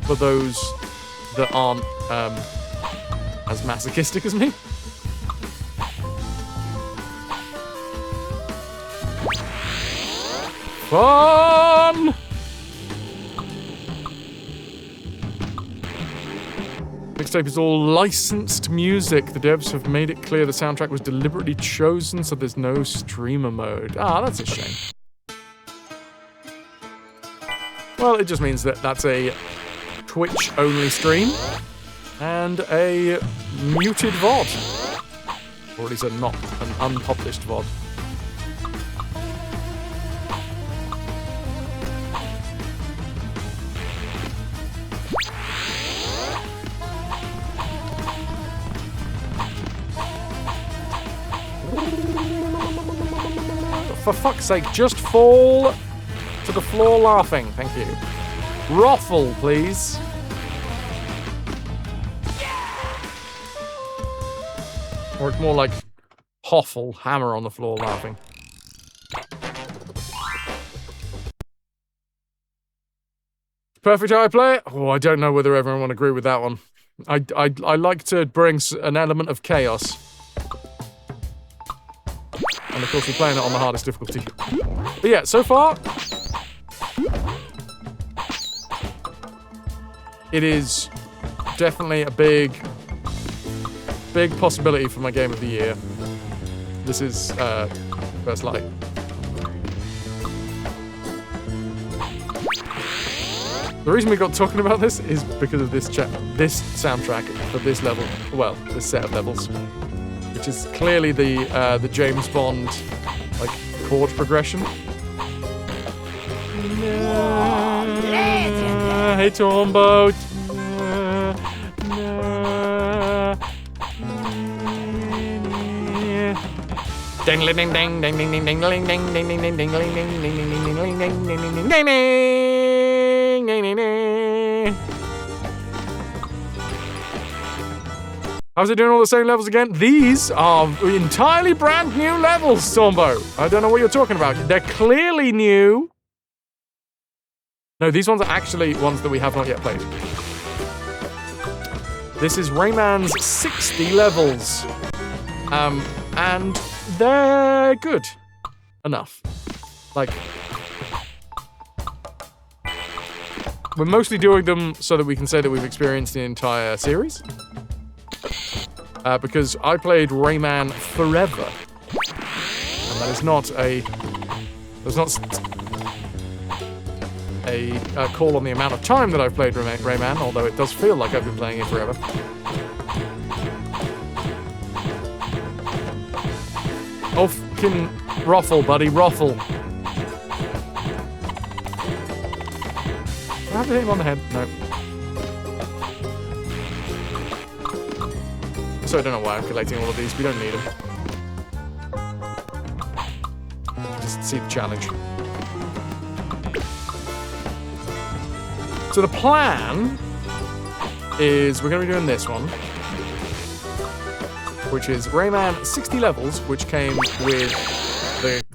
for those that aren't as masochistic as me. Fun! Mixtape is all licensed music. The devs have made it clear the soundtrack was deliberately chosen so there's no streamer mode. Ah, that's a shame. Well, it just means that that's a Twitch-only stream and a muted VOD. Or at least not an unpublished VOD. For fuck's sake, just fall to the floor laughing. Thank you. Ruffle, please. Or it's more like hoffle, hammer on the floor laughing. Perfect how I play it? Oh, I don't know whether everyone will agree with that one. I like to bring an element of chaos. And of course we're playing it on the hardest difficulty. But yeah, so far, it is definitely a big possibility for my game of the year. This is First Light. The reason we got talking about this is because of this soundtrack for this level. Well, this set of levels. Which is clearly the James Bond like chord progression. Hey Tombo. Ding ding ding ding ding ding ding ding ding ding ding ding ding ding ding ding ding ding ding. How's it doing all the same levels again? These are entirely brand new levels, Stormbo. I don't know what you're talking about. They're clearly new. No, these ones are actually ones that we have not yet played. This is Rayman's 60 levels. And they're good enough. Like, we're mostly doing them so that we can say that we've experienced the entire series. Because I played Rayman forever. And that is not a call on the amount of time that I've played Rayman, although it does feel like I've been playing it forever. Oh, fucking ruffle, buddy, ruffle. Do I have to hit him on the head? No. Also, I don't know why I'm collecting all of these. We don't need them. Just see the challenge. So the plan is we're going to be doing this one, which is Rayman 60 levels, which came with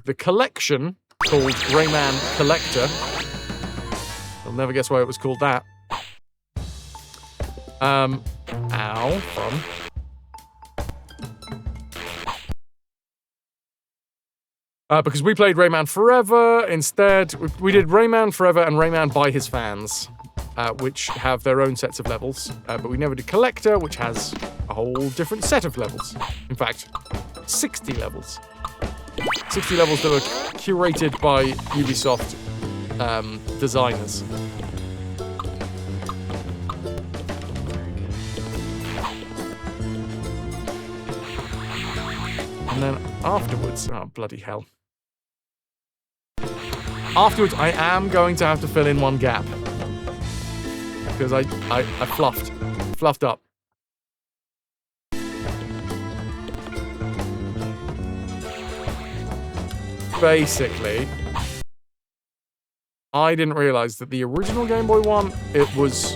the collection called Rayman Collector. You'll never guess why it was called that. Ow, fun. Because we played Rayman Forever instead. We did Rayman Forever and Rayman by his fans, which have their own sets of levels. But we never did Collector, which has a whole different set of levels. In fact, 60 levels. 60 levels that were curated by Ubisoft designers. And then afterwards, oh bloody hell. Afterwards, I am going to have to fill in one gap. Because I fluffed up. Basically, I didn't realize that the original Game Boy one, it was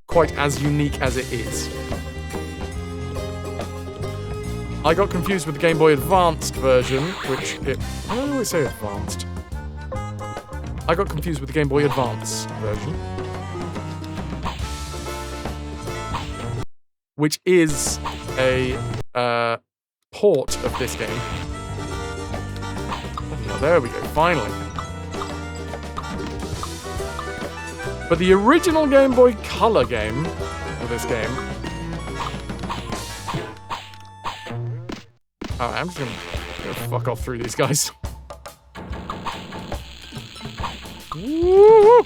quite as unique as it is. I got confused with the Game Boy Advanced version, which I don't always say advanced. I got confused with the Game Boy Advance version, which is a port of this game. Oh, there we go, finally. But the original Game Boy Color game for this game. Oh, I'm just gonna fuck off through these guys. Woo!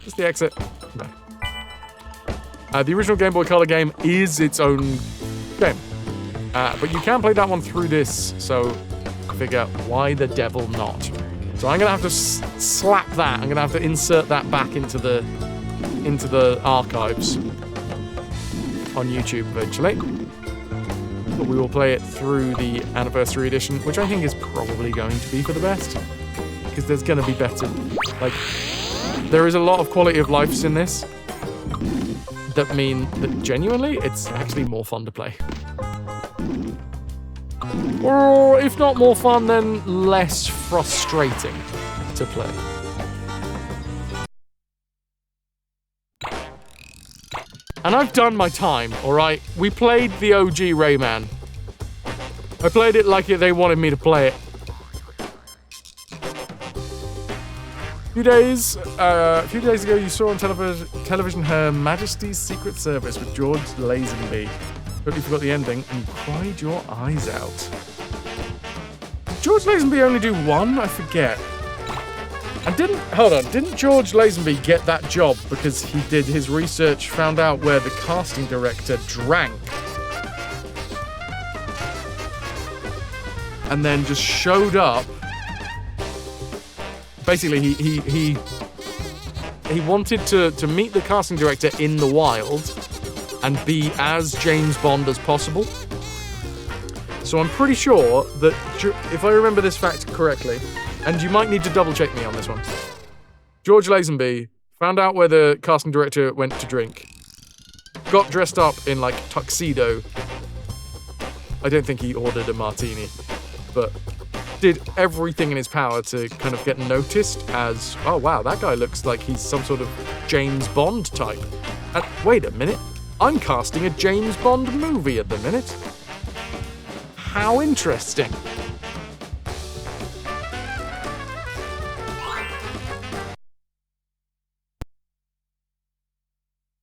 Just the exit. No. The original Game Boy Color game is its own game. But you can play that one through this, so I figure, why the devil not? So I'm gonna have to slap that. I'm gonna have to insert that back into the archives on YouTube eventually. But we will play it through the anniversary edition, which I think is probably going to be for the best. Because there's going to be better. Like, there is a lot of quality of lives in this that mean that genuinely it's actually more fun to play. Or if not more fun, then less frustrating to play. And I've done my time, alright? We played the OG Rayman. I played it like they wanted me to play it. A few days ago, you saw on television Her Majesty's Secret Service with George Lazenby. Hope you forgot the ending and you cried your eyes out. Did George Lazenby only do one? I forget. And didn't George Lazenby get that job because he did his research, found out where the casting director drank, and then just showed up? Basically, he wanted to meet the casting director in the wild and be as James Bond as possible. So I'm pretty sure that, if I remember this fact correctly, and you might need to double check me on this one, George Lazenby found out where the casting director went to drink, got dressed up in like tuxedo. I don't think he ordered a martini, but did everything in his power to kind of get noticed as, oh wow, that guy looks like he's some sort of James Bond type. And wait a minute, I'm casting a James Bond movie at the minute. How interesting.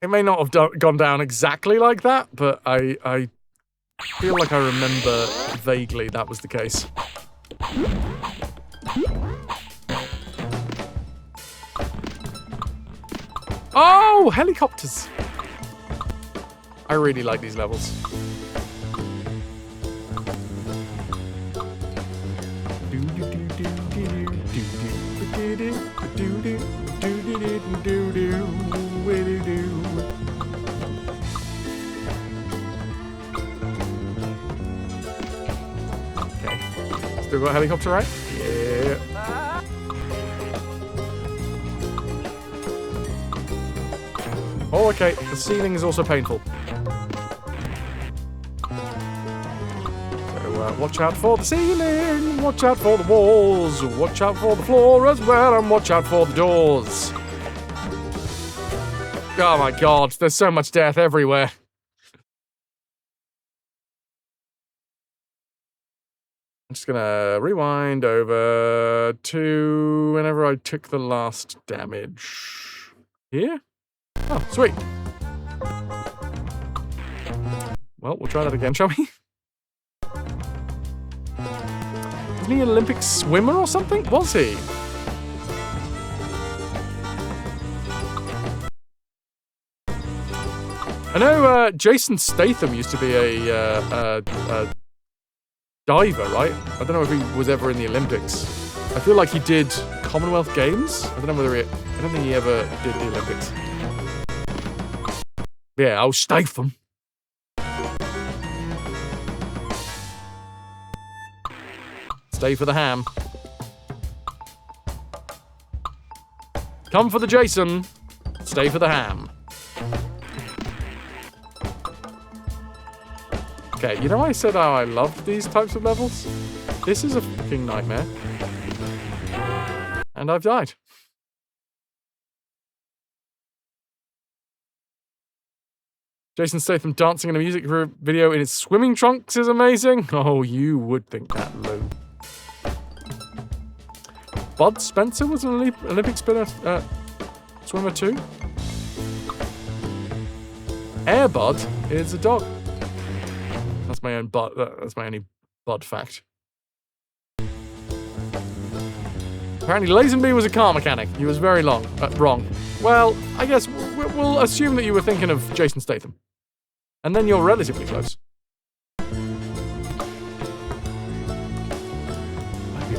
It may not have gone down exactly like that, but I feel like I remember vaguely that was the case. Oh, helicopters! I really like these levels. Still got a helicopter, right? Yeah. Oh, okay. The ceiling is also painful. So, watch out for the ceiling, watch out for the walls, watch out for the floor as well, and watch out for the doors. Oh my god, there's so much death everywhere. I'm just gonna rewind over to whenever I took the last damage. Here? Oh, sweet. Well, we'll try that again, shall we? Isn't he an Olympic swimmer or something? Was he? I know Jason Statham used to be a diver, right? I don't know if he was ever in the Olympics. I feel like he did Commonwealth Games. I don't know whether I don't think he ever did the Olympics. Yeah, I'll Statham. Stay for the ham. Come for the Jason. Stay for the ham. Okay, you know I said how I loved these types of levels? This is a fucking nightmare. And I've died. Jason Statham dancing in a music video in his swimming trunks is amazing. Oh, you would think that, Lou. Bud Spencer was an Olympic swimmer too. Air Bud is a dog. That's my own Bud. That's my only Bud fact. Apparently, Lazenby was a car mechanic. He was very wrong. Well, I guess we'll assume that you were thinking of Jason Statham. And then you're relatively close. Maybe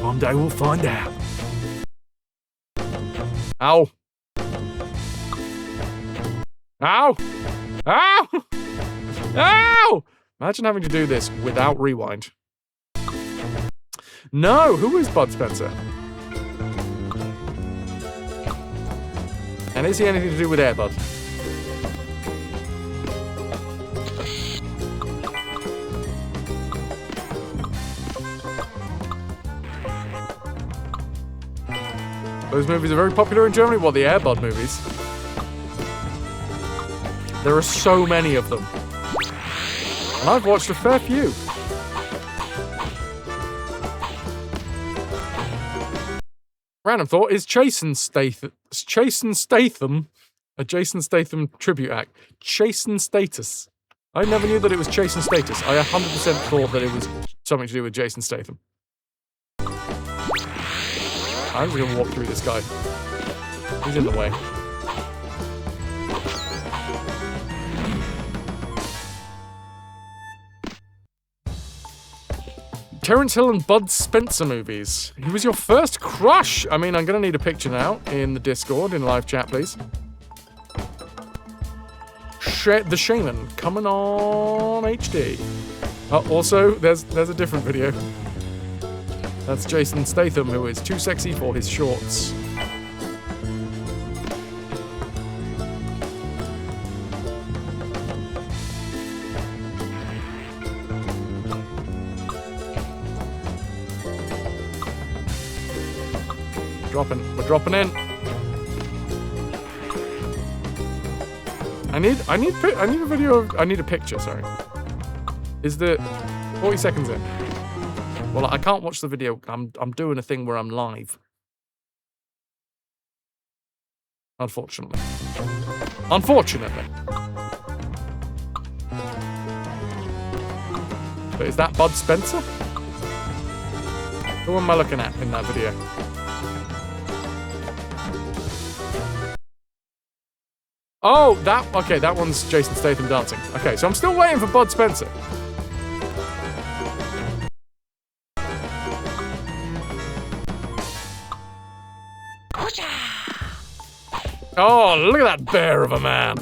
one day we'll find out. Ow. Ow! Ow! Ow! Imagine having to do this without rewind. No, who is Bud Spencer? And is he anything to do with Air Bud? Those movies are very popular in Germany. What, the Air Bud movies? There are so many of them. And I've watched a fair few. Random thought, is Jason Statham a Jason Statham tribute act? Jason Status. I never knew that it was Jason Status. I 100% thought that it was something to do with Jason Statham. I'm just gonna walk through this guy. He's in the way. Terence Hill and Bud Spencer movies. He was your first crush. I mean, I'm gonna need a picture now in the Discord, in live chat, please. The Shaman coming on HD. Also, there's a different video. That's Jason Statham, who is too sexy for his shorts. We're dropping in. I need a video of, I need a picture, sorry. Is the 40 seconds in? Well, I can't watch the video. I'm doing a thing where I'm live. Unfortunately. But is that Bud Spencer? Who am I looking at in that video? Oh, okay, that one's Jason Statham dancing. Okay, so I'm still waiting for Bud Spencer. Oh, look at that bear of a man.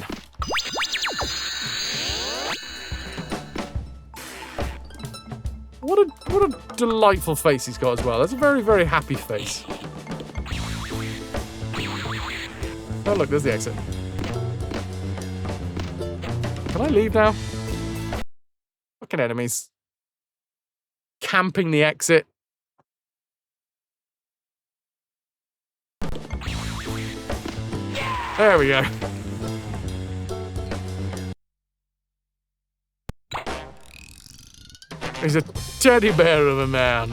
What a delightful face he's got as well. That's a very, very happy face. Oh, look, there's the exit. Can I leave now? Fucking enemies. Camping the exit. There we go. He's a teddy bear of a man.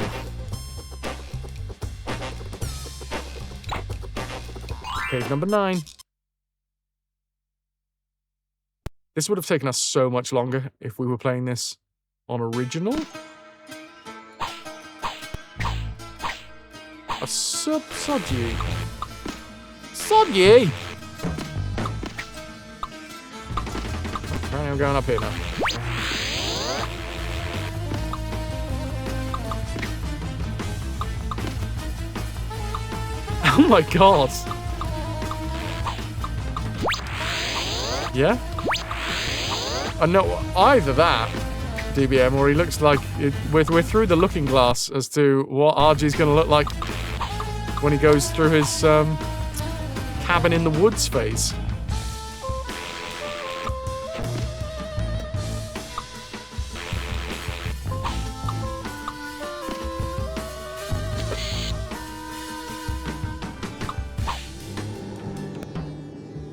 Cave number 9. This would have taken us so much longer if we were playing this on original. A sod ye. Sod ye! Right, I'm going up here now. Oh my god! Yeah? I know either that, DBM, or he looks like we're through the looking glass as to what RG's going to look like when he goes through his cabin in the woods phase.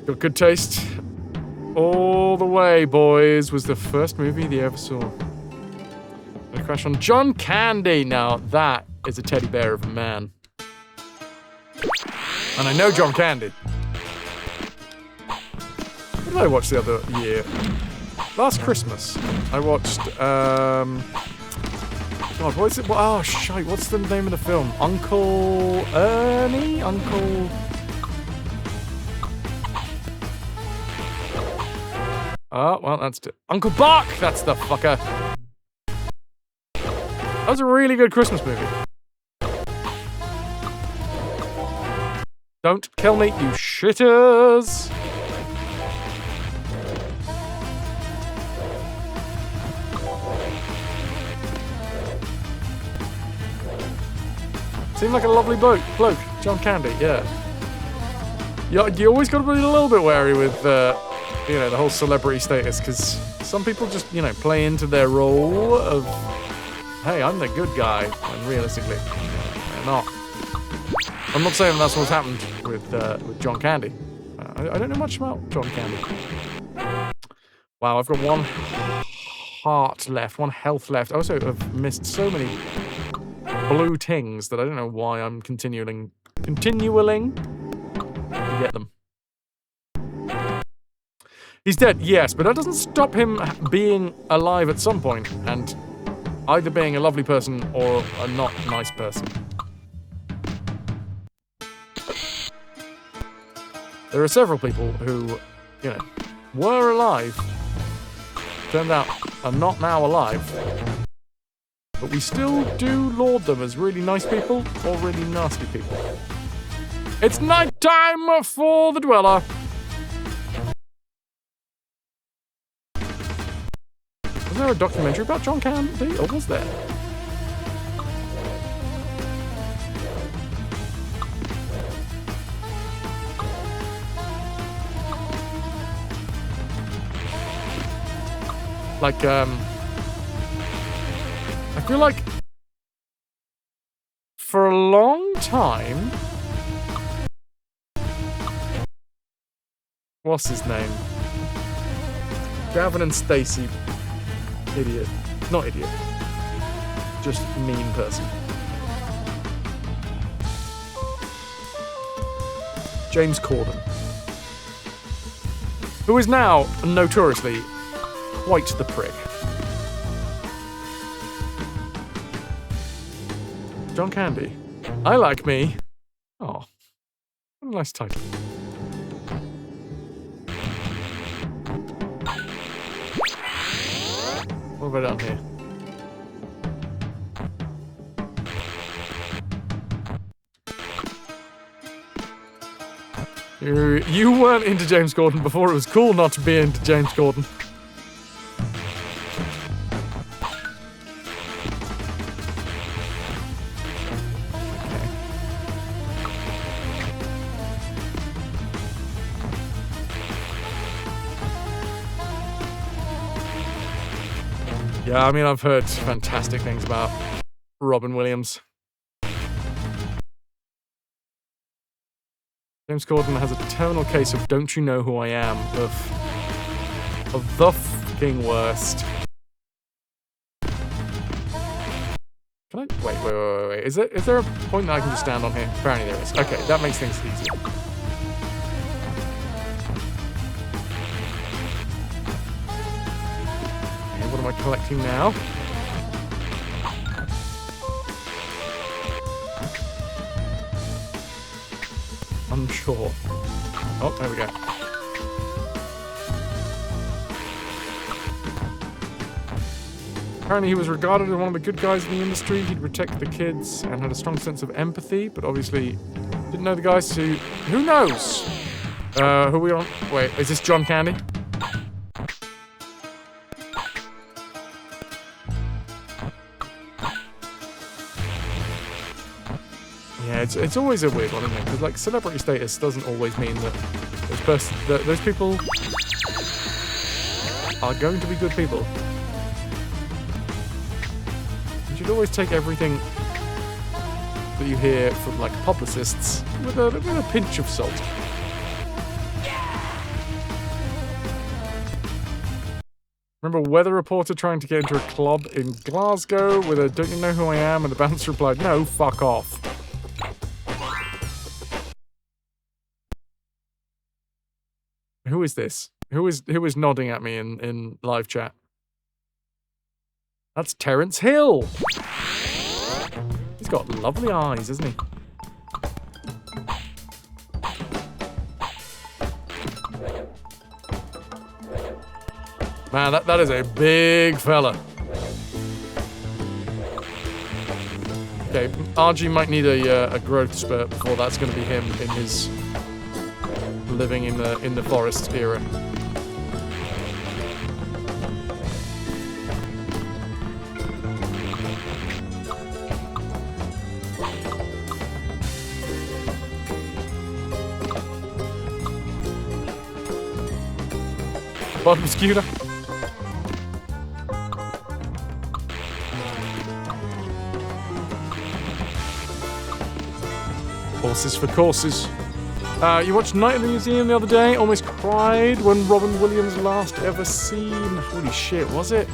Got good taste. All the Way, boys, was the first movie they ever saw. A crush on John Candy. Now, that is a teddy bear of a man. And I know John Candy. What did I watch the other year? Last Christmas, I watched, God, what is it? Oh, shite, what's the name of the film? Uncle Ernie? Oh, well, that's Uncle Buck! That's the fucker. That was a really good Christmas movie. Don't kill me, you shitters! Seemed like a lovely bloke, John Candy, yeah. You always got to be a little bit wary with, you know, the whole celebrity status, because some people just, you know, play into their role of, hey, I'm the good guy, when realistically, they're not. I'm not saying that's what's happened with John Candy. I don't know much about John Candy. Wow, I've got one heart left, one health left. I also have missed so many blue tings that I don't know why I'm continuing to get them. He's dead, yes, but that doesn't stop him being alive at some point, and either being a lovely person or a not nice person. There are several people who, you know, were alive, turned out are not now alive, but we still do laud them as really nice people or really nasty people. It's night time for the Dweller. Was there a documentary about John Candy, or was there? Like, I feel like for a long time, what's his name? Gavin and Stacey. Idiot. Not idiot. Just mean person. James Corden. Who is now, notoriously, quite the prick. John Candy. I Like Me. Oh. What a nice title. What about down here? You weren't into James Corden before it was cool not to be into James Corden. Yeah, I mean, I've heard fantastic things about Robin Williams. James Corden has a terminal case of "Don't you know who I am?" of the fucking worst. Can I wait? Is there a point that I can just stand on here? Apparently there is. Okay, that makes things easier. Okay, what am I collecting now? Unsure. Oh, there we go. Apparently he was regarded as one of the good guys in the industry. He'd protect the kids and had a strong sense of empathy, but obviously didn't know the guys who knows? Who are we on? Wait, is this John Candy? Yeah, it's always a weird one, isn't it? Because like celebrity status doesn't always mean that those people are going to be good people. You should always take everything that you hear from like publicists with a pinch of salt. Remember a weather reporter trying to get into a club in Glasgow with a "Don't you know who I am?" and the bouncer replied, "No, fuck off." Who is this? Who is nodding at me in live chat? That's Terence Hill. He's got lovely eyes, hasn't he? Man, that is a big fella. Okay, RG might need a growth spurt before that's going to be him in his living in the forest era. Bottom scooter. Horses for courses. You watched Night at the Museum the other day. Almost cried when Robin Williams last ever seen. Holy shit, was it?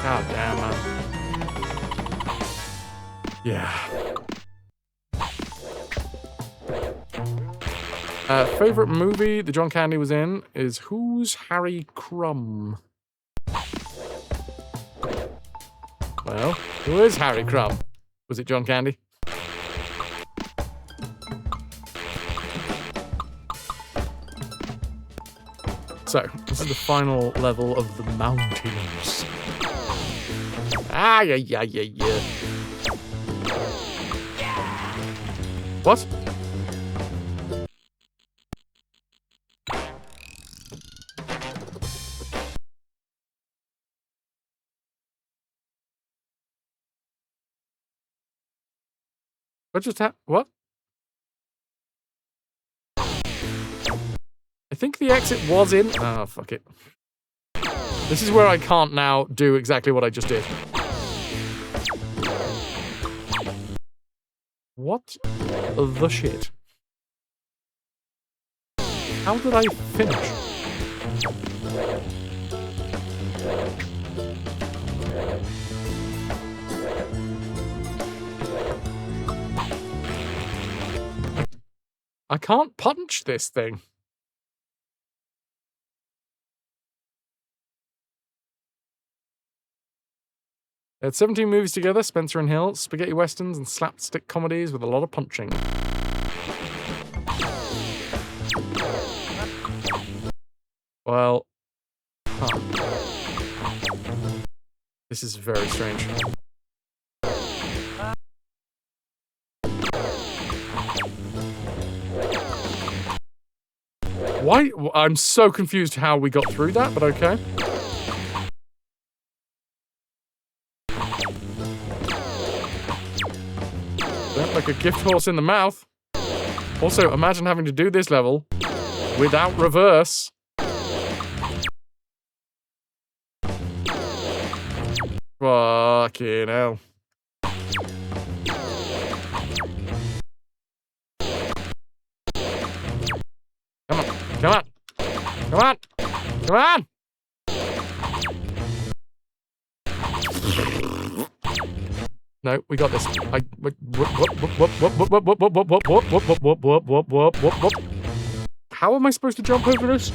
God damn, man. Yeah. Favorite movie that John Candy was in is Who's Harry Crumb? Well, who is Harry Crumb? Was it John Candy? So, this is the final level of the mountains. Ah, yeah. What? What just happened? What? I think the exit was in. Oh, fuck it. This is where I can't now do exactly what I just did. What the shit? How did I finish? I can't punch this thing. They had 17 movies together, Spencer and Hill, spaghetti westerns and slapstick comedies with a lot of punching. Well, this is very strange. Why? I'm so confused how we got through that, but okay. Like a gift horse in the mouth. Also, imagine having to do this level without reverse. Fucking hell. Come on. Come on. Come on. Come on. No, we got this. How am I supposed to jump over this?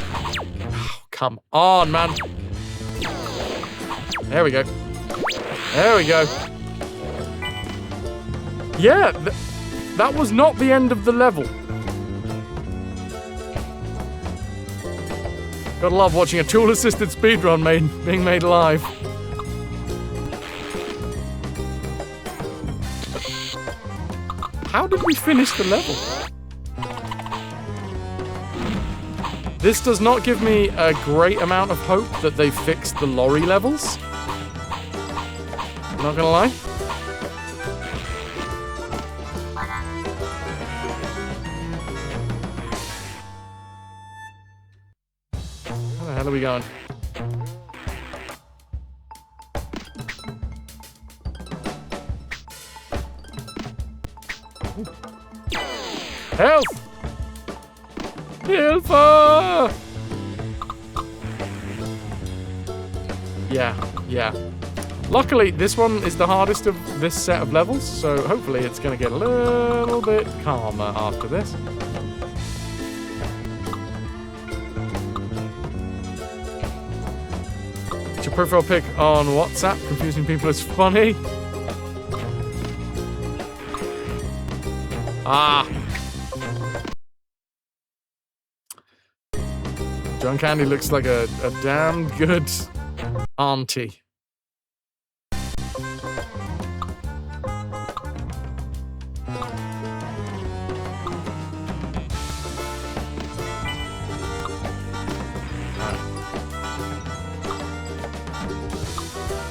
Oh, come on, man. There we go. There we go. Yeah, that was not the end of the level. Gotta love watching a tool-assisted speedrun being made live. How did we finish the level? This does not give me a great amount of hope that they fixed the lorry levels. Not gonna lie. Where the hell are we going? Health! Hilfe! Yeah. Luckily, this one is the hardest of this set of levels, so hopefully it's going to get a little bit calmer after this. It's your profile pic on WhatsApp. Confusing people is funny. Ah. John Candy looks like a damn good auntie.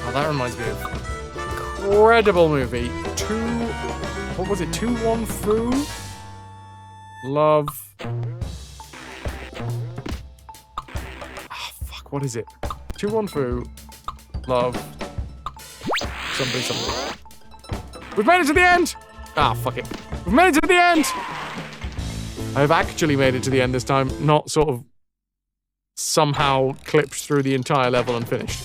Oh, that reminds me of an incredible movie. What was it? 2-1 Fu? Love. What is it? 2-1 Fu. Love. Something. We've made it to the end! Ah, fuck it. We've made it to the end! I've actually made it to the end this time, not sort of somehow clipped through the entire level and finished.